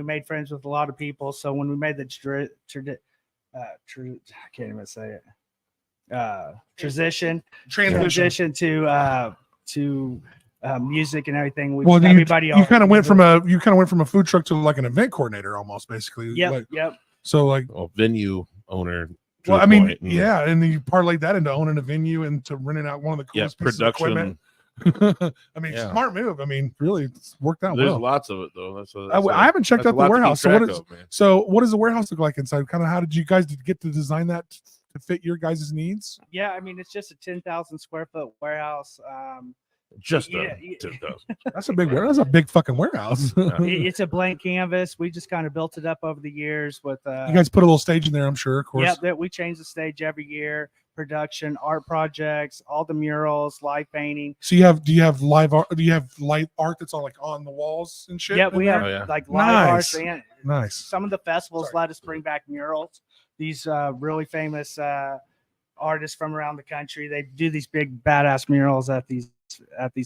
made friends with a lot of people. So when we made the I can't even say it. Transition to music and everything. Well, Everybody you kind of went from a food truck to like an event coordinator almost, basically. Yep, Like, yep. so like, Well, venue owner. to well, a I mean, point, and- yeah, and then you parlayed that into owning a venue and to renting out one of the Yeah, coolest pieces of equipment. production. I mean, Yeah. smart move. I mean, really, it's worked out There's well. lots of it though. I haven't checked that's out a the lot to keep warehouse. So track what is of, man. what does the warehouse look like inside? Kind of how did you guys get to design that to fit your guys' needs? Yeah, I mean, it's just a 10,000 square foot warehouse. Just Yeah, 10,000. That's a big warehouse. That's a big fucking warehouse. It's a blank canvas. We just kind of built it up over the years with. You guys put a little stage in there, I'm sure, of course. Yeah, that we change the stage every year. Production, art projects, all the murals, live painting. So do you have live art? Do you have light art that's on the walls and shit? Yeah, in we there? have Oh, yeah. like live Nice. art. And Nice. some of the festivals let us bring back murals. These really famous artists from around the country, they do these big badass murals at these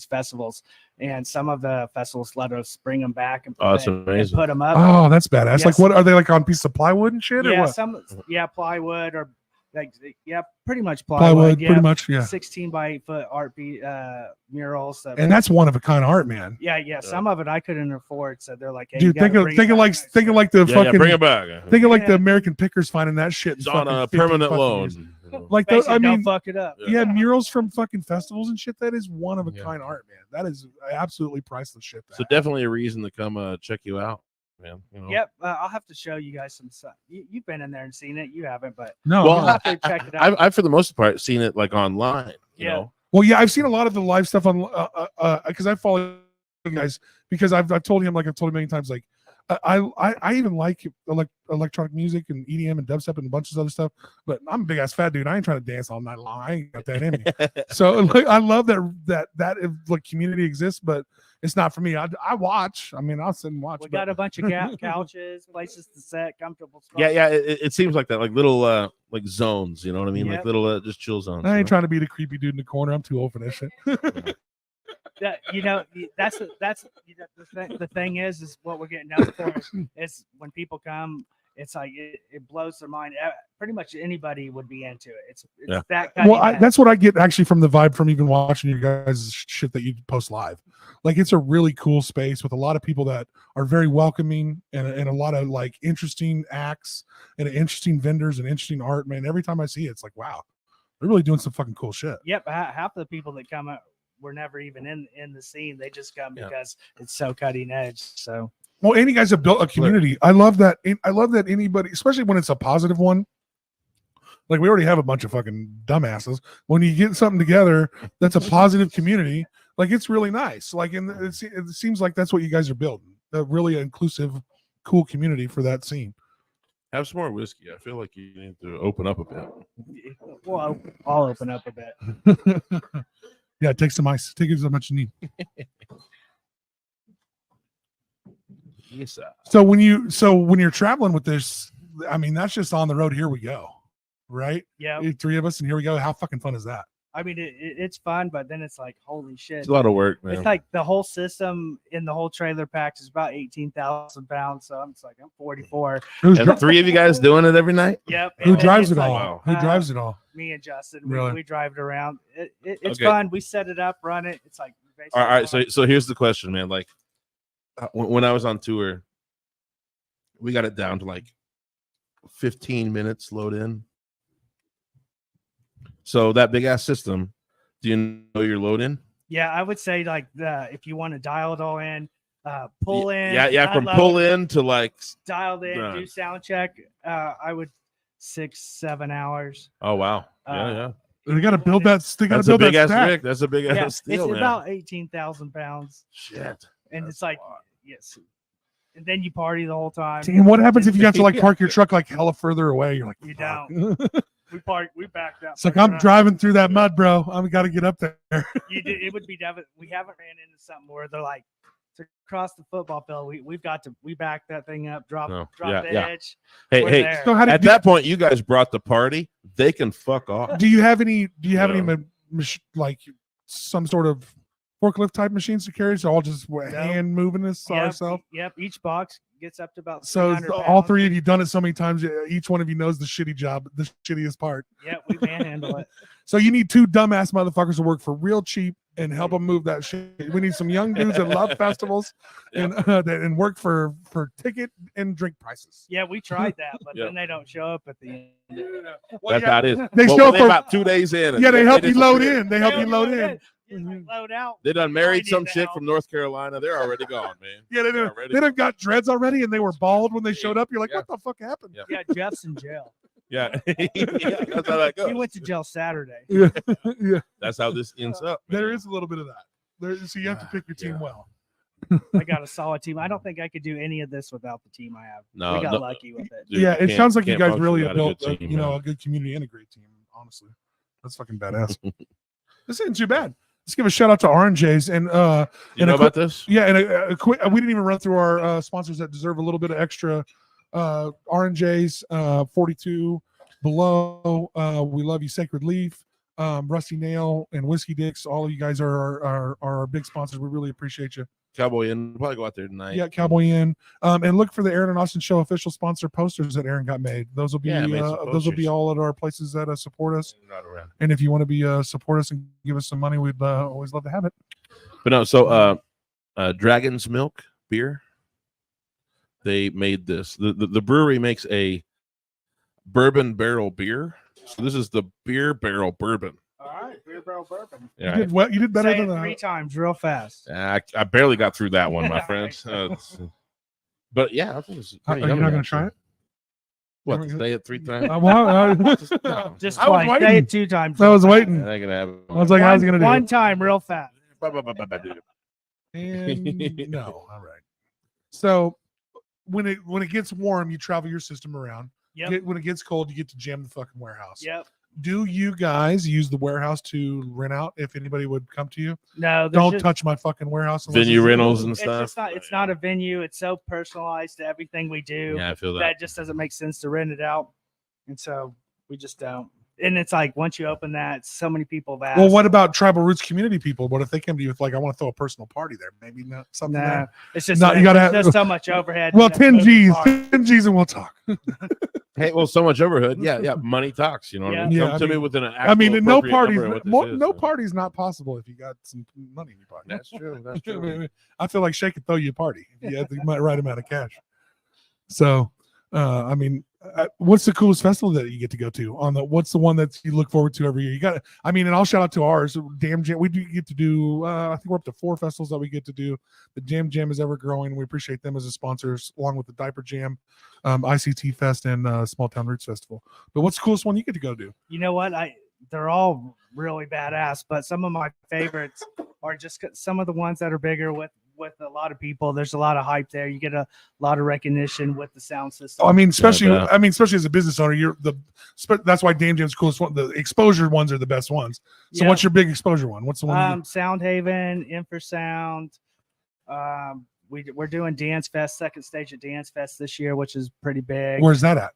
festivals, and some of the festivals let us bring them back and Oh, that's and amazing. put them up. Oh, that's badass. Like, Yes. what are they like on piece of plywood and shit, or Yeah, what? plywood or like pretty much Plywood, yeah, pretty much, yeah. 16 by 8 foot art murals. And that's one of a kind art, man. yeah. Some of it I couldn't afford, so they're like, hey, Dude, you gotta bring it thinking back like next thinking year. like the Yeah, fucking bring it back. thinking like the Yeah. American Pickers finding that shit. It's in on fucking a 50 permanent fucking loan. years. Like Basically, I don't mean, fuck it up. yeah, murals from fucking festivals and shit. That is one of a Yeah. kind art, man. That is absolutely priceless shit. So definitely a reason to come check you out, man. You know? Yep, I'll have to show you guys some stuff. You've been in there and seen it. You haven't, but No, Well, you'll have to check it out. I've for the most part seen it like online. You Yeah. know, well, yeah, I've seen a lot of the live stuff on because I follow you guys because I've told him, like I've told him many times, like I even like electronic music and EDM and dubstep and a bunch of other stuff, but I'm a big ass fat dude. I ain't trying to dance all night long. I ain't got that in me. So like, I love that like community exists, but it's not for me. I watch. I mean, I'll sit and watch. We but- got a bunch of couches, places to sit, comfortable spots. yeah. It seems like that, like little like zones. You know what I mean? Yep. Like little just chill zones. I you ain't know? trying to be the creepy dude in the corner. I'm too old for that shit. The thing is what we're getting known for is when people come, it's like it blows their mind. Pretty much anybody would be into it. It's Yeah. that kind Well, of that's what I get actually from the vibe from even watching you guys shit that you post live. Like, it's a really cool space with a lot of people that are very welcoming and a lot of like interesting acts and interesting vendors and interesting art. Man, every time I see it, it's like, wow, they're really doing some fucking cool shit. Yep, half of the people that come up were never even in the scene. They just come because it's so cutting edge. So Well, and you guys have built a community. I love that. I love that anybody, especially when it's a positive one. Like we already have a bunch of fucking dumbasses. When you get something together that's a positive community, like it's really nice. Like, and it seems like that's what you guys are building. A really inclusive, cool community for that scene. Have some more whiskey. I feel like you need to open up a bit. Well, I'll open up a bit. Yeah, take some ice. Take as much you need. Yes, sir. So when you're traveling with this, I mean, that's just on the road. Here we go, right? Yeah. 3 of us, and here we go. How fucking fun is that? I mean, it's fun, but then it's like, holy shit. It's a lot of work, man. It's like the whole system in the whole trailer packs is about 18,000 pounds. So I'm just like, I'm 44. And 3 of you guys doing it every night? Yep. Who And drives it's it all? Wow. Who drives it all? Me and Justin. Really? We drive it around. It's Okay. fun. We set it up, run it. It's like basically All right. So here's the question, man. Like when I was on tour, we got it down to like 15 minutes load in. So that big ass system, do you know your load in? Yeah, I would say like if you want to dial it all in, pull in. Yeah. From pull in to like dialed in, done. do sound check. I would 6-7 hours. Oh wow. Yeah. They got to build that. They got to That's a build big that ass stack. rig. That's a big Yeah, ass steel, it's man. about 18,000 pounds. Shit. And That's it's like, a lot. yes. And then you party the whole time. And what happens if you have to like park your truck like hella further away? You're like, You fuck. We backed up. It's like I'm driving through that mud, bro. I've got to get up there. It would be definitely. We haven't ran into something where they're like to cross the football field. We back that thing up, drop the edge. Hey, We're hey. there. So how At did that point, you guys brought the party. They can fuck off. do you have any No. like some sort of forklift type machines to carry? So all just hand moving this ourselves. Yep. Each box gets up to about. So 300 all pounds. 3 of you done it so many times. Each one of you knows the shitty job, the shittiest part. Yep, we manhandle it. So you need 2 dumbass motherfuckers to work for real cheap and help them move that shit. We need some young dudes that love festivals and work for ticket and drink prices. Yeah, we tried that, but Yep. then they don't show up at the end. That's how it is. They Well, show up they for about 2 days in. they help you load disappear. in. They help you load in. Load out. They done married I some need chick help. from North Carolina. They're already gone, man. Yeah, they done, Already. they done got dreads already, and they were bald when they showed up. You're like, Yeah. what the fuck happened? Yeah. Yeah, Jeff's in jail. Yeah. That's how that He goes. went to jail Saturday. Yeah, yeah. That's how this ends up. There man. is a little bit of that. So you have to pick your team Yeah. well. I got a solid team. I don't think I could do any of this without the team I have. No, we got no. lucky with it. Dude, Yeah, it can't- sounds like you can't guys function really without have a built, good team, man. a good community and a great team. Honestly, that's fucking badass. This isn't too bad. Let's give a shout out to RJ's and You and know a about this? yeah, and a quick. We didn't even run through our sponsors that deserve a little bit of extra. RJ's 42 below. We love you, Sacred Leaf, Rusty Nail, and Whiskey Dicks. All of you guys are our big sponsors. We really appreciate you. Cowboy Inn. We'll probably go out there tonight. Yeah, Cowboy Inn. And look for the Aaron and Austin Show official sponsor posters that Aaron got made. Those will be Yeah, I made some those will be posters. all at our places that support us. Not around. And if you want to be support us and give us some money, we'd always love to have it. But no, so Dragon's Milk beer. They made this. The brewery makes a bourbon barrel beer. So this is the beer barrel bourbon. All right, beer barrel bourbon. Yeah, You did better Say than it that. 3 times real fast. I barely got through that one, my friend. But yeah, I think it's Are pretty you yummy, not going to actually. try it? What? To say it 3 times? No. Just I was twice. waiting. Say it 2 times. I was waiting. I ain't gonna have it. I was like, how's he going to do One it? time, real fast. And no, all right. So when it gets warm, you travel your system around. Yep. When it gets cold, you get to jam the fucking warehouse. Yep. Do you guys use the warehouse to rent out if anybody would come to you? No, there's Don't just- touch my fucking warehouse. unless Venue it's- rentals and It's stuff. just not. It's not a venue. It's so personalized to everything we do Yeah, I feel that. that just doesn't make sense to rent it out, and so we just don't. And it's like once you open that, so many people have asked. Well, what about tribal roots community people? What if they come to you with like, I want to throw a personal party there? Maybe not something. No, there. it's just No, you gotta there's have- just so much overhead. Well, to 10 move G's, parts. 10 G's, and we'll talk. Hey, well, so much overhead. Yeah, money talks. You know what I mean? Yeah, Come I to me mean- with an I mean, actual no appropriate parties, number of what this is, no so. party's not possible if you got some money in your pocket. That's true. That's true. I feel like Shae could throw you a party if you had the right amount of cash. So, I mean, What's the coolest festival that you get to go to? What's the one that you look forward to every year? You got, I mean, and I'll shout out to ours. Damn Jam. We do get to do. I think we're up to 4 festivals that we get to do. The Jam Jam is ever growing. We appreciate them as a sponsors, along with the Diaper Jam, ICT Fest, and Small Town Roots Festival. But what's the coolest one you get to go to? You know what? They're all really badass, but some of my favorites are just some of the ones that are bigger with a lot of people. There's a lot of hype there. You get a lot of recognition with the sound system. I mean, especially as a business owner, that's why Dame Jam's coolest one. The exposure ones are the best ones. So what's your big exposure one? What's the one? Soundhaven, Infrasound. We're doing Dance Fest, second stage at Dance Fest this year, which is pretty big. Where's that at?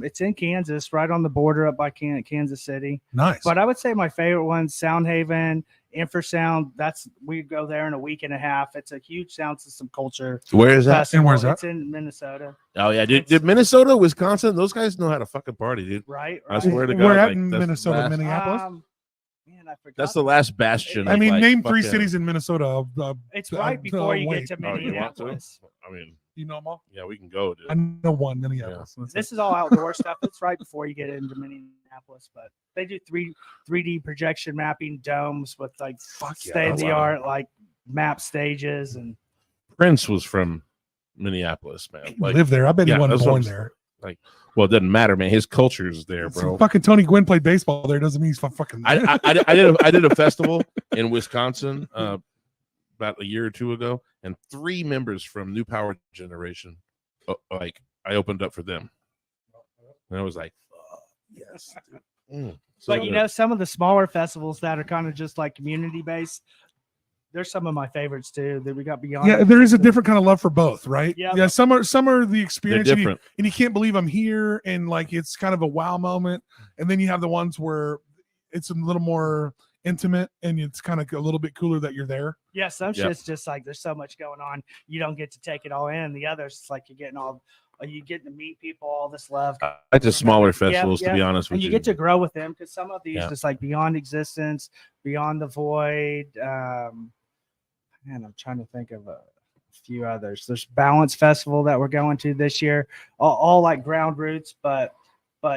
It's in Kansas, right on the border up by Kansas City. Nice. But I would say my favorite one's Soundhaven, Infrasound. We go there in a week and a half. It's a huge sound system culture. Where is that? Festival. And where's that? It's in Minnesota. Oh yeah, dude. Minnesota, Wisconsin, those guys know how to fucking party, dude. Right. I swear to God. We're at that's Minnesota, the last- Minneapolis. Man, I forgot. That's the last bastion. I mean, of, name 3 fucking- cities in Minnesota. It's right before you wait. get to Oh, you want to? Minneapolis. I mean, You know them all? yeah, we can go, dude. I know one, Minneapolis. That's This is all outdoor stuff. It's right before you get into Minneapolis, but they do 3D projection mapping domes with like state of the art like map stages and Prince was from Minneapolis, man. it. Live there. I bet he wasn't that's what born I'm- there. Well, it doesn't matter, man. His culture is there, bro. Fucking Tony Gwynn played baseball there. Doesn't mean he's fucking. I did a festival in Wisconsin about a year or two ago, and 3 members from New Power Generation, like I opened up for them, and I was like, yes. but you know, some of the smaller festivals that are kind of just like community based, there's some of my favorites too that we got beyond. Yeah, there is a different kind of love for both, right? Yeah. Yeah. Some are the they're experience, different. and you can't believe I'm here, and like it's kind of a wow moment, and then you have the ones where it's a little more intimate, and it's kind of a little bit cooler that you're there. Yeah, some shit's just like there's so much going on, you don't get to take it all in. And the others, it's like you're getting to meet people, all this love. I like the smaller festivals, to be honest with and you. you get to grow with them because some of these just like Beyond Existence, Beyond the Void. Man, I'm trying to think of a few others. There's Balance Festival that we're going to this year, all like ground roots, but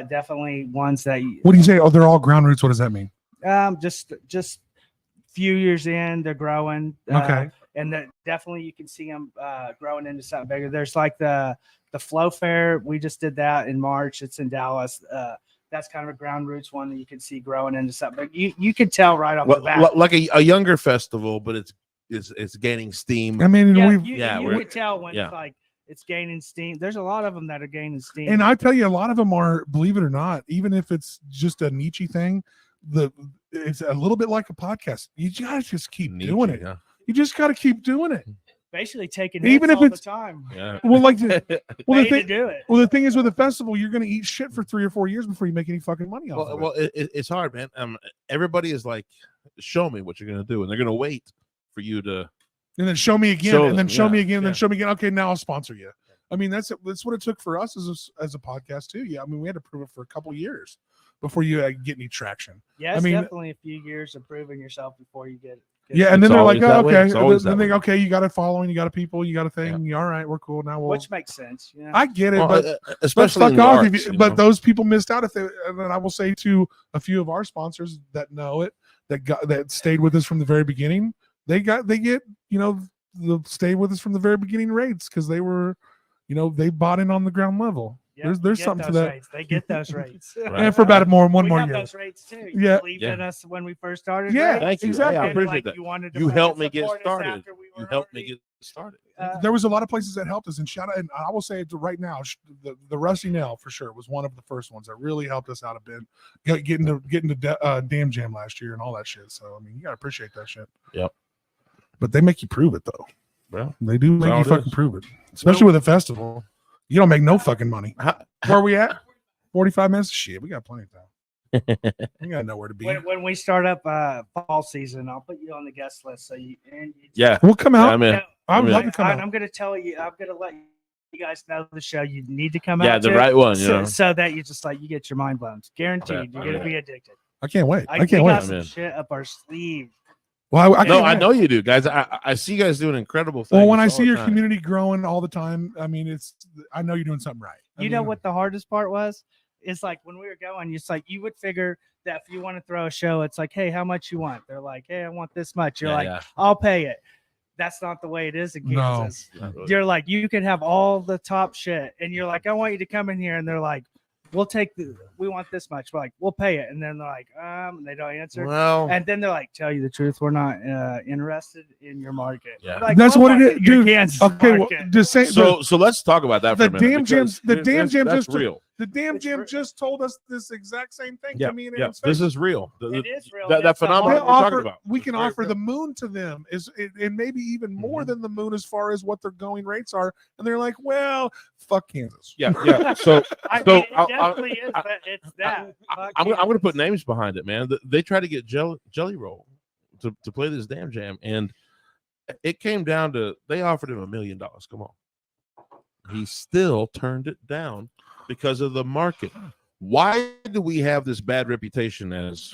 definitely ones that. What do you say? Oh, they're all ground roots. What does that mean? Just few years in, they're growing. Okay. And that definitely you can see them growing into something bigger. There's like the Flow Fair. We just did that in March. It's in Dallas. That's kind of a ground roots one that you can see growing into something. But you can tell right off the bat, like a younger festival, but it's gaining steam. I mean, you can tell when it's like it's gaining steam. There's a lot of them that are gaining steam. And I tell you, a lot of them are, believe it or not, even if it's just a niche thing, it's a little bit like a podcast. You gotta just keep doing it. Yeah. You just gotta keep doing it. Basically taking even if all it's the time. Yeah. Well, like the thing is with a festival, you're gonna eat shit for 3 or 4 years before you make any fucking money off of it. Well, it's hard, man. Everybody is like, show me what you're gonna do, and they're gonna wait for you to. And then show me again, and then show me again, and then show me again. Okay, now I'll sponsor you. I mean, that's what it took for us as a podcast too. Yeah, I mean, we had to prove it for a couple of years before you get any traction. Yeah, it's definitely a few years of proving yourself before you get. Yeah, and then they're like, oh, okay. Then they go, okay, you got a following, you got a people, you got a thing. Yeah. All right, we're cool now. Which makes sense. Yeah, I get it, but especially fuck off. But those people missed out. And then I will say to a few of our sponsors that know it, that stayed with us from the very beginning, they get stayed with us from the very beginning rates because they were, they bought in on the ground level. Yeah, there's something to that. Rates. They get those rates. Right. And for about one more year. Those rates too. You believed in us when we first started. Yeah, right? Thank you. Exactly. I appreciate that. You helped me get started. You helped me get started. There was a lot of places that helped us, and shout out. And I will say it right now, the Rusty Nail for sure was one of the first ones that really helped us out a bit, getting to Damn Jam last year and all that shit. So I mean, you gotta appreciate that shit. Yep. But they make you prove it though. Well, they do make you fucking prove it, especially with a festival. You don't make no fucking money. Where are we at? 45 minutes? Shit, we got plenty of time. We got nowhere to be. When we start up fall season, I'll put you on the guest list. So we'll come out. I'm love to come out. I'm going to tell you. I'm going to let you guys know the show you need to come out. Yeah, the right one. So that you just you get your mind blown. Guaranteed, you're going to be addicted. I can't wait. I can't we wait. Got some shit up our sleeve. Well, I know you do, guys. I see you guys doing incredible things. Well, when I see your community growing all the time, I mean, I know you're doing something right. You know what the hardest part was? It's like when we were going, it's like you would figure that if you want to throw a show, it's like, hey, how much you want? They're like, hey, I want this much. You're like, I'll pay it. That's not the way it is in Kansas. No. You're like, you can have all the top shit, and you're like, I want you to come in here, and they're like, we want this much. We're like, we'll pay it. And then they're like, and they don't answer. Well, And then they're like, tell you the truth, we're not interested in your market. Yeah. Like, That's what it is, your dude. Kansas Okay, well, market. just say so let's talk about that for the a minute. damn because jam that's just real. the damn It's jam real. just told us this exact same thing to me and Yeah, Aaron's this face. is real. It is real. That It's the phenomenon They we're talking offer, about. we It's can very offer real. the moon to them and maybe even more Mhm. than the moon as far as what their going rates are, and they're like, well, fuck Kansas. Yeah. So I So, mean, it I'll- definitely is, but it's that. Fuck I'm going to put Kansas. names behind it, man. They tried to get Jelly Roll to play this damn jam, and it came down to they offered him $1 million. Come on, he still turned it down because of the market. Why do we have this bad reputation as?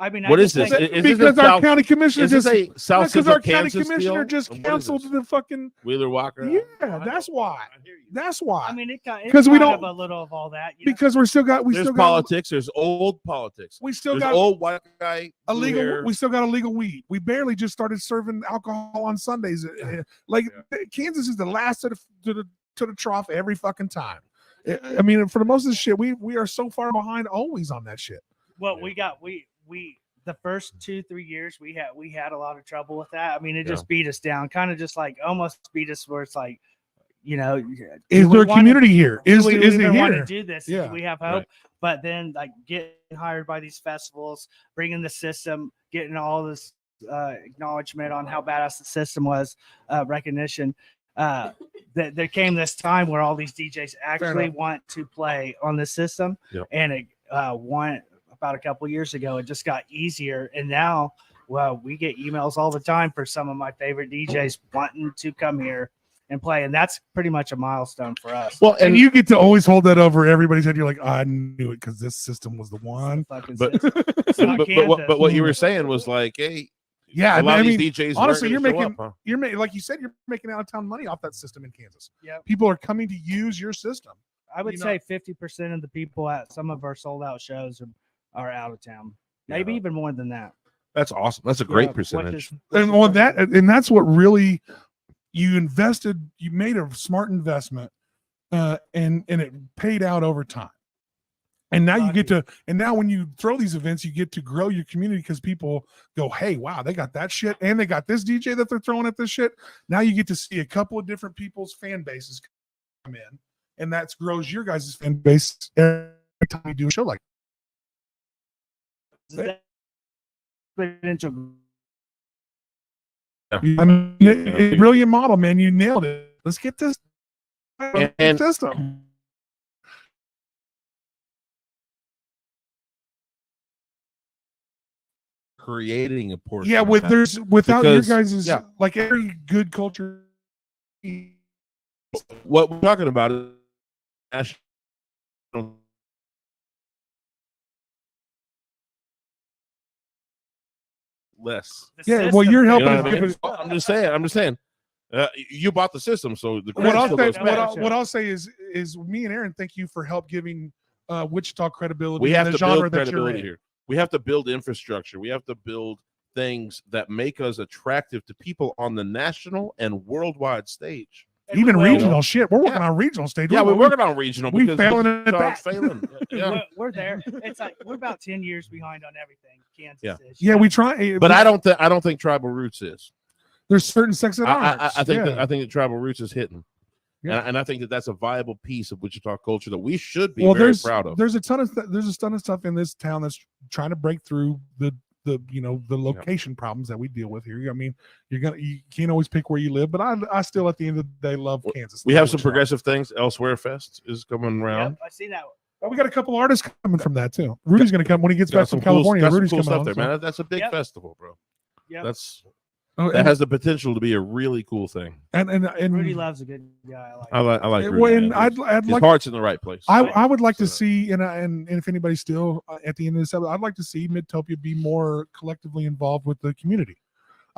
I mean, What I is just this? think- Is this Because a our South, county commissioner is this just a South because Central our county Kansas commissioner deal? just What is canceled this? the fucking Wheeler Walker. yeah. I know. That's why. I hear you. That's why. I mean, it's 'Cause we kind of don't- a little of all that. You know? Because There's still got politics. There's old politics. we still There's got old white guy illegal. here. We still got illegal weed. We barely just started serving alcohol on Sundays. Like Kansas is the last to the trough every fucking time. I mean, for the most of the shit, we are so far behind always on that shit. Well, we the first 2-3 years we had a lot of trouble with that. I mean, it just beat us down, kind of just like almost beat us where it's like, you know, Is there a community here? Is we it even want to here? do this? Yeah. Do we have hope? But then like getting hired by these festivals, bringing the system, getting all this acknowledgement on how badass the system was, recognition. There came this time where all these DJs actually want to play on the system, and it went about a couple years ago. It just got easier, and now, well, we get emails all the time for some of my favorite DJs wanting to come here and play, and that's pretty much a milestone for us. Well, And you get to always hold that over everybody's head. You're like, I knew it because this system was the one. Fucking but- system. It's not Kansas. but what you were saying was like, hey, Yeah, a lot I of mean, these DJs honestly, weren't you're gonna show making up, huh? you're making like you said, you're making out of town money off that system in Kansas. Yep. People are coming to use your system. I would you know- say 50% of the people at some of our sold out shows are out of town. Maybe even more than that. That's awesome. That's a great Yeah, percentage. And on that, and that's what really you made a smart investment, and it paid out over time. And now you get to, and now when you throw these events, you get to grow your community because people go, hey, wow, they got that shit, and they got this DJ that they're throwing at this shit. Now you get to see a couple of different people's fan bases come in, and that grows your guys' fan base every time you do a show like that. Exponential. I mean, brilliant model, man. You nailed it. Let's get this And- system. Creating a portion. Yeah, of with that. without Because- your guys' yeah. like every good culture. What we're talking about is national. Less. Yeah, well, you're You helping know us what I give mean? it- I'm just saying. You bought the system, so the What credit I'll still say, goes back. what I'll say is me and Aaron thank you for help giving Wichita credibility. We in have the to genre build that you're credibility in. here. We have to build infrastructure. We have to build things that make us attractive to people on the national and worldwide stage. Even will. regional shit. We're working on regional stage. Yeah, we're working on regional we because failing at Wichita's that. failing. Yeah. We're there. It's like we're about 10 years behind on everything. Kansas Yeah. is. Yeah, we try. But I don't think Tribal Roots is. There's certain sects that aren't. I think yeah. I think that Tribal Roots is hitting. Yeah. And I think that that's a viable piece of Wichita culture that we should be well, very there's proud of. there's a ton of stuff in this town that's trying to break through the location problems that we deal with here. I mean, you can't always pick where you live, but I still at the end of the day love Kansas. We have some Wichita. progressive things. Elsewhere Fest is coming around. Yep, I see that. Oh, we got a couple artists coming from that too. Rudy's going to come when he gets Got back some from California. Cool, got some Rudy's cool coming stuff on, there, so- man. That's a big Yep. festival, bro. Yep. Oh, That has the potential to be a really cool thing. and Rudy loves a good guy. I like Rudy, well, and man. I'd His like heart's in the right place. I would like to So- see, and if anybody's still at the end of this episode, I'd like to see Midtopia be more collectively involved with the community.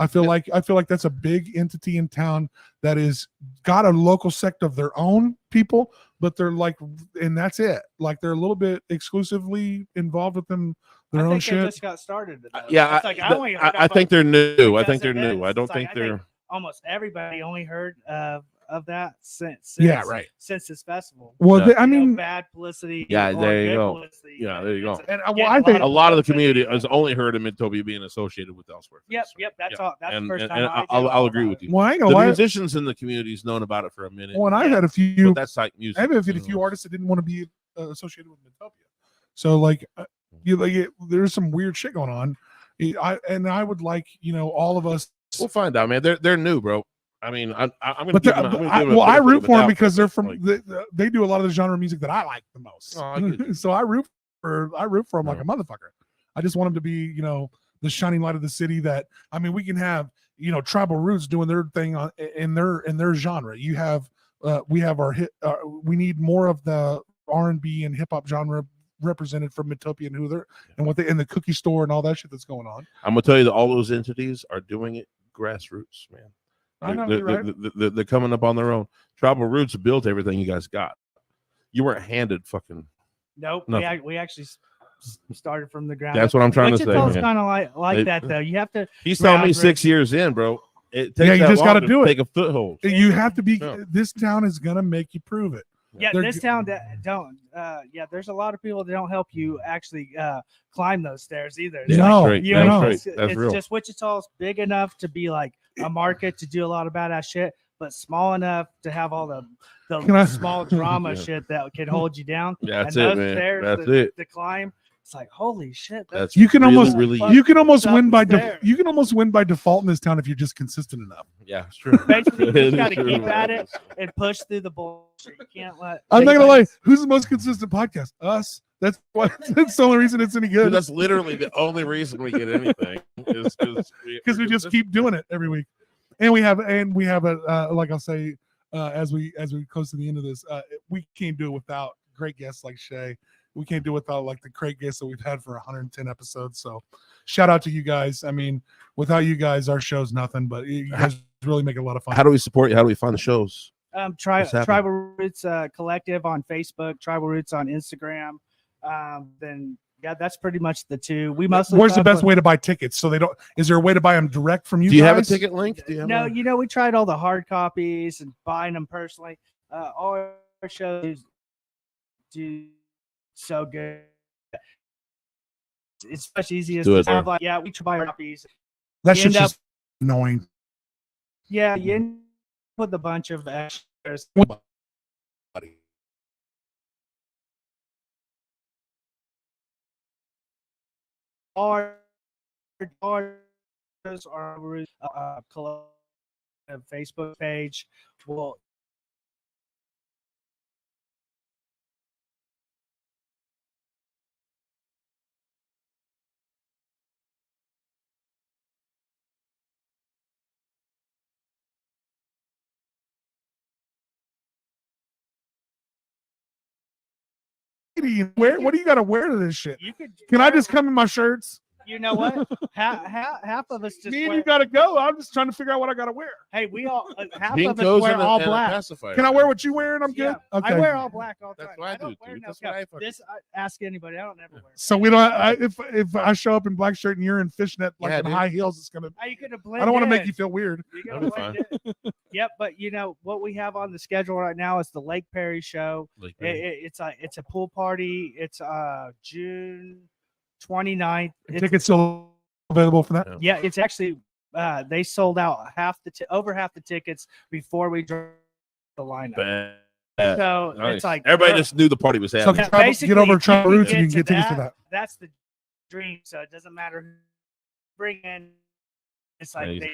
I feel like that's a big entity in town that is got a local sect of their own people, but they're like, and that's it. Like they're a little bit exclusively involved with them their own think shit. they just got started. Yeah, It's like, only heard I about think they're new. I because think they're of new. this. I don't It's like, think I they're. almost everybody only heard of that since Yeah, right. since this festival. Well, Yeah. I mean, bad publicity. Yeah, or there you good go. publicity, Yeah, but there you go. it's and getting I think A lot of the publicity. community has only heard of Midtopia being associated with elsewhere. Yep. That's Yeah. all. That's And, the first and, time and I I'll agree with you. well, I ain't The gonna lie. musicians in the community's known about it for a minute. Well, and I've Yeah. had a few. But that's like music. I've had a you few know. artists that didn't want to be associated with Metopia. So like, there's some weird shit going on. I would like all of us. We'll find out, man. They're new, bro. I mean, I'm gonna. But give them, I'm gonna give them a I benefit root of the for them doubt, because they're but, from like, they do a lot of the genre of music that I like the most. Oh, I get you. So I root for them like Yeah. a motherfucker. I just want them to be the shining light of the city. That I mean, we can have Tribal Roots doing their thing in their genre. You have we have our hit. We need more of the R&B and hip hop genre represented from Metopia and and the cookie store and all that shit that's going on. I'm gonna tell you that all those entities are doing it grassroots, man. I know, you're right. They're coming up on their own. Tribal Roots built everything you guys got. You weren't handed fucking. Nope. Nothing. We actually started from the ground. That's what I'm trying to say, Wichita's man. kind of like It- that though. You have to. He's telling me Ground 6 years in, bro. It takes Yeah, you that just long gotta to do it. Take a foothold. You have to be. Yeah. This town is gonna make you prove it. Yeah, They're this g- town that don't. Yeah, there's a lot of people that don't help you actually climb those stairs either. It's No. like, Straight. you Yeah, know, no. That's straight. That's it's real. just Wichita's big enough to be like a market to do a lot of badass shit, but small enough to have all the Can I- small drama Yeah. shit that can hold you down. That's and it, those man. stairs That's to, it. to climb. It's like holy shit. That's You can really, almost- really. You can almost Up win by there. you can almost win by default in this town if you're just consistent enough. Yeah, it's true. Basically, you It just is got to true. keep at it and push through the bullshit. You can't let. I'm not gonna lie. anybody- Who's the most consistent podcast? Us. That's why. That's the only reason it's any Dude, good. that's literally the only reason we get anything is Because we just keep doing it every week, and we have a like I'll say as we close to the end of this, we can't do it without great guests like Shae. We can't do it without like the great guests that we've had for 110 episodes. So shout out to you guys. I mean, without you guys, our show's nothing. But you guys really make it a lot of fun. How do we support you? How do we find the shows? What's happening? Tribal Roots Collective on Facebook, Tribal Roots on Instagram. Then yeah, that's pretty much the two. We mostly. Where's the talk best with- way to buy tickets? So they don't. Is there a way to buy them direct from you? Do you have a guys? ticket link? Do you have No, a- we tried all the hard copies and buying them personally. All our shows do so good. It's much easier Do to it, have bro. like we try buy copies. That You shit's end just annoying. Yeah, you end up with a bunch of extras. Our collective Facebook page will What do you got to wear to this shit? you could Can I just come in my shirts? you know what half of us just Me and wear, you got to go. I'm just trying to figure out what I got to wear. hey we all half Pink of us goes wear in a- all in a black. pacifier. Can I wear what you wear and I'm Yeah, good? Okay. I wear all black all the That's time. what I don't do, wear dude. no That's what I cap. fucking- This ask anybody. I don't never wear. So we don't. If I show up in black shirt and you're in fishnet like Yeah, in dude. high heels, it's gonna. How you gonna blend I don't want to in? make you feel weird. You That'll gotta be blend in. Yep, but what we have on the schedule right now is the Lake Perry show. Like, It's a pool party. It's June 29th. Tickets still available for that. Yeah, it's actually they sold out over half the tickets before we dropped the lineup. bad. So Nice. it's like Everybody just knew the party was So happening. get over if Tribal you Roots and you can to get tickets for that. That's the dream. So it doesn't matter who bring in. It's like Amazing.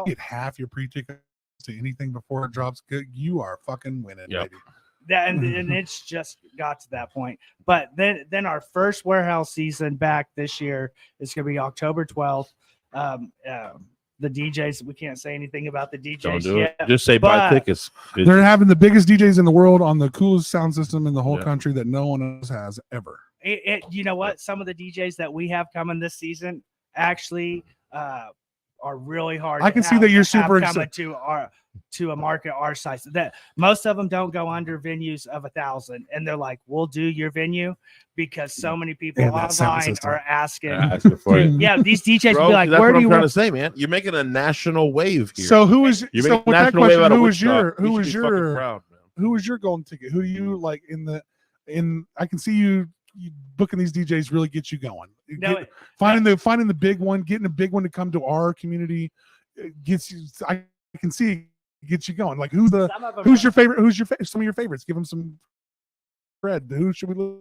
Get half your pre-tickets to anything before it drops. Good, you are fucking winning, Yep. baby. and it's just got to that point. But then our first warehouse season back this year is going to be October 12th. The DJs, we can't say anything about the DJs Don't do yet. it. Just say buy but- tickets. They're having the biggest DJs in the world on the coolest sound system in the whole Yeah. country that no one else has ever. You know what? Some of the DJs that we have coming this season actually are really hard. I can see that you're super coming excited to a market our size. That most of them don't go under venues of 1,000, and they're like, "We'll do your venue," because so many people And that sound online system. are asking. for you. Yeah, these DJs Bro, will be like, that's "Where what do I'm you trying want?" to say, man. You're making a national wave here. So who is You're so making with that national wave question? out of Who was Wichita. your You who should was be fucking your proud, man. who was your golden ticket? Who do you like in I can see you booking these DJs really get you going. Finding the big one, getting a big one to come to our community gets you. I can see it gets you going. Like who's your favorite? Who's some of your favorites? Give them some cred. Who should we look?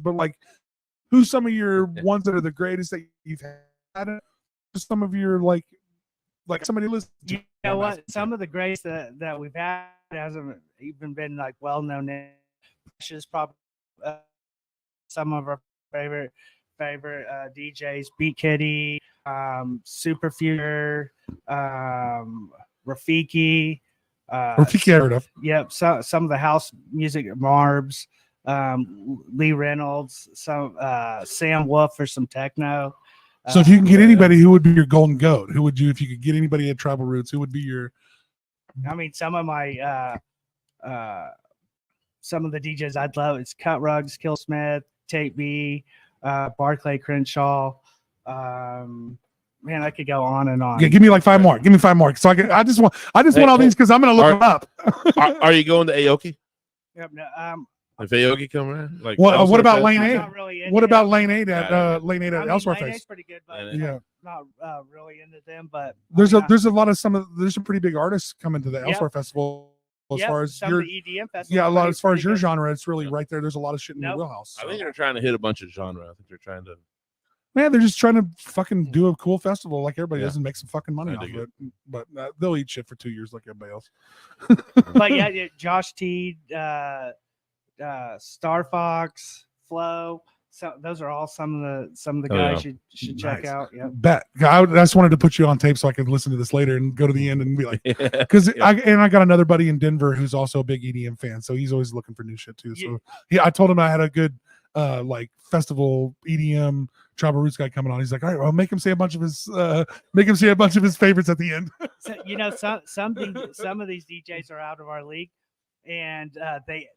But like, who's some of your ones that are the greatest that you've had? Some of your like somebody listen. You know what? Some of the greats that we've had hasn't even been like well known. Is probably some of our favorite DJs: Beat Kitty, Super Future, Rafiki. Rafiki, I heard of. Yep. So some of the house music, Marbs, Lee Reynolds, some Sam Wolf for some techno. So if you can get anybody, who would be your golden goat? Who would you, if you could get anybody at Tribal Roots, who would be your? I mean, some of my some of the DJs I'd love. It's Cut Rugs, Killsmith, Tate B, Barclay Crenshaw. Man, I could go on and on. Yeah, give me like 5 more. Give me 5 more. So I just want all these because I'm gonna look them up. Are you going to Aoki? Yep. No, If Aoki coming in, like what about Lane I'm 8? not really into What about them. Lane 8 at Lane 8 I at mean, Elsewhere Lane Face? 8's pretty good, but Yeah. not really into them. But There's a lot of there's some pretty big artists coming to the Elsewhere Festival. As far as some your of the EDM festivals, a lot as far as your pretty good. genre, it's really right there. There's a lot of shit in your wheelhouse. I think they're trying to hit a bunch of genre. I think they're trying to. Man, they're just trying to fucking do a cool festival like everybody does and make some fucking money I off dig of it. But they'll eat shit for 2 years like everybody else. But yeah, Josh T, Star Fox, Flo. So those are all some of the guys you should check out. Yeah, Bet. I just wanted to put you on tape so I could listen to this later and go to the end and be like, because I got another buddy in Denver who's also a big EDM fan, so he's always looking for new shit too. So I told him I had a good like festival EDM Tribal Roots guy coming on. He's like, all right, well, make him say a bunch of his favorites at the end. So, some of these DJs are out of our league, and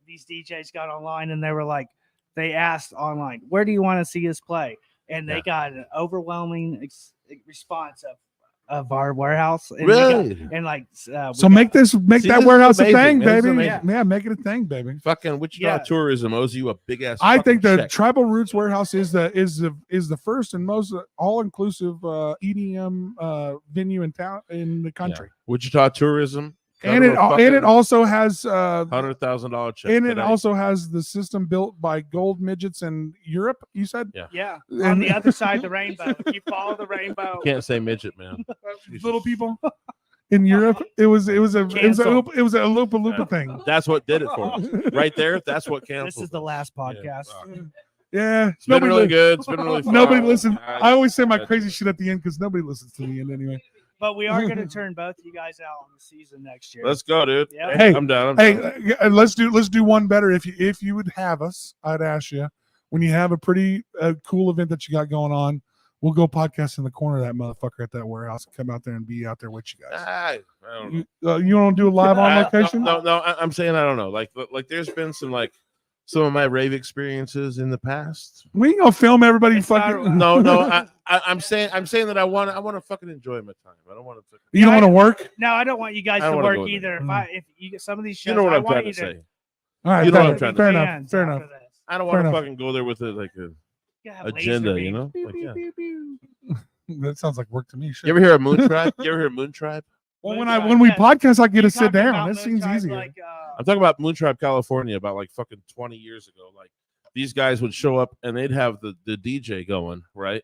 these DJs got online and they were like, they asked online, where do you want to see us play? And they got an overwhelming response of our warehouse. And Really? So make that warehouse a thing, baby. Yeah, make it a thing, baby. Fucking Wichita Tourism owes you a big ass. I think the check. Tribal Roots warehouse is the first and most all inclusive EDM venue in town in the country. Yeah. Wichita Tourism. And it also has $100,000 check. And it also has the system built by gold midgets in Europe. You said, yeah. On the other side of the rainbow, if you follow the rainbow, you can't say midget, man. Little people in Europe. It was a Loop-a-Loop thing. That's what did it for us, right there. That's what canceled. This is the last podcast. Yeah, it's been really good. It's been really fun. Nobody listened. I always say my crazy shit at the end because nobody listens to the end anyway. But we are going to turn both of you guys out on the season next year. Let's go, dude. Yep. Hey, I'm down. Let's do one better. If you would have us, I'd ask you when you have a pretty cool event that you got going on, we'll go podcast in the corner of that motherfucker at that warehouse and come out there and be out there with you guys. I don't know. You want to do a live on location? No. I'm saying I don't know. Like there's been some of my rave experiences in the past. We ain't gonna film everybody fucking. No. I'm saying that I want to fucking enjoy my time. I don't want to. You don't want to work? No, I don't want you guys to work either. If you get some of these shows, you know what I'm want trying you to say. All right, you know what I'm trying to say. Fair enough. I don't want to fucking go there with a agenda, you know. That sounds like work to me. Shit. You ever hear of Moon Tribe? Well, when we podcast, I get to sit down. This seems easier. I'm talking about Moon Tribe, California, about like fucking 20 years ago. Like these guys would show up and they'd have the DJ going, right?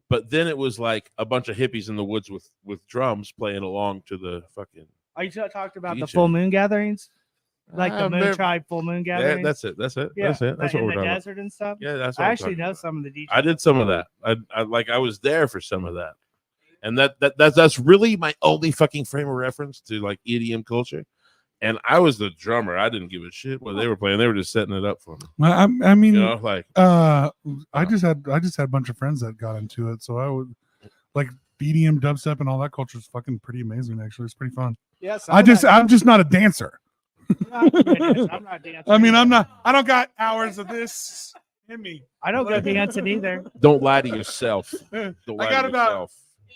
But then it was like a bunch of hippies in the woods with drums playing along to the fucking. Are you talking about DJ. the full moon gatherings? Like the Moon Tribe full moon gatherings? Yeah, that's it. That's what we're talking about. Desert and stuff? Yeah, that's what I actually know some of the DJs. I did some of that. I was there for some of that. And that's really my only fucking frame of reference to like EDM culture. and I was the drummer. I didn't give a shit what they were playing. They were just setting it up for me. I mean, You know, like I just had a bunch of friends that got into it, so I would like BDM, dubstep, and all that culture is fucking pretty amazing. Actually, it's pretty fun. Yes. I'm just not a dancer. I'm not dancing. I mean, I don't got hours of this in me. I don't go dancing either. don't lie to yourself. Don't lie I got to about yourself.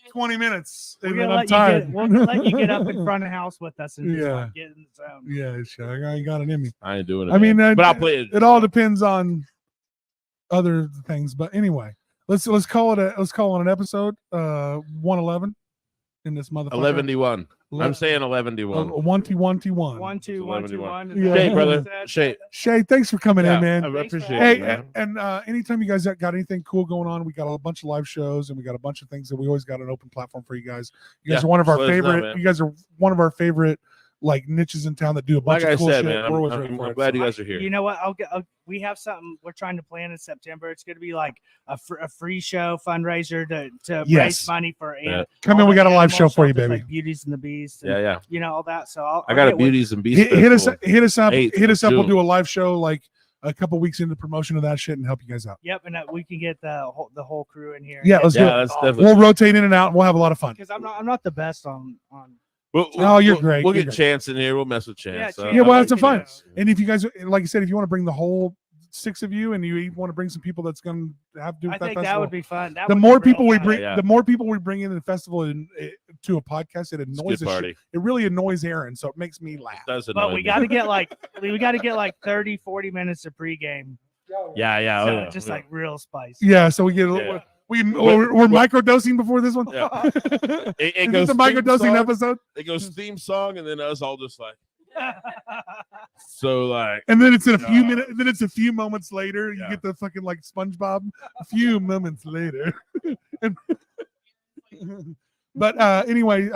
20 minutes, We're and gonna then I'm let you tired. we'll let you get up in front of the house with us and just Yeah. like, get in the zone. Yeah, sure. I got it in me. I ain't doing it. I mean, man. But I'll play it. It all depends on other things, but anyway, let's call it an episode. 111 in this motherfucker. 11-1. I'm saying 11-1. 1-1-1. 1, 2, 1, 2, 1. Yeah. Shae, brother. Shae. Shae, thanks for coming in, man. I appreciate Hey, it, man. and anytime you guys got anything cool going on, we got a bunch of live shows and we got a bunch of things that we always got an open platform for you guys. You guys Yeah, are one of our let us know, favorite. man. You guys are one of our favorite like niches in town that do a bunch Like I of cool said, shit. man, We're always I'm ready for it. glad you guys are here. You know what? We have something we're trying to plan in September. It's going to be like a free show fundraiser to Yes. raise money for Yeah. Come all in, we the got a live animal show for you, shelters, baby. like Beauties and the Beast. And, Yeah. You know all that. So I'll I got a get with- Beauties and Beasts. Hit us festival. up. 8th Hit us of up. We'll June. do a live show like a couple weeks into promotion of that shit and help you guys out. Yep, and we can get the whole crew in here. Yeah, let's do it. Yeah, that's definitely. We'll rotate in and out. And we'll have a lot of fun. Because I'm not the best on. Oh, you're great. We'll You're get great. Chance in here. We'll mess with Chance. Yeah, Yeah, well, I that's like fine. Chance. And if you guys, like I said, if you want to bring the whole 6 of you and you want to bring some people that's going to have to do with I that think festival, that would be fun. That the would more be real people we fun. bring, Yeah. the more people we bring in the festival and to a podcast, it It's a annoys good the party. shit. It really annoys Aaron, so it makes me laugh. Does But annoy we me. got to get like 30, 40 minutes of pregame. Yeah. So Oh, yeah. just like real spice. Yeah, so we get Yeah. we're microdosing before this one. Yeah. It Is goes this the theme microdosing song, episode? It goes theme song, and then us all just like so like. And then it's in a few No. minutes. Then it's a few moments later. You Yeah. get the fucking like SpongeBob. A few moments later. But anyway,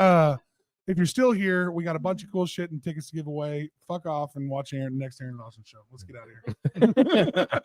if you're still here, we got a bunch of cool shit and tickets to give away. Fuck off and watch next Aaron Dawson show. Let's get out of here.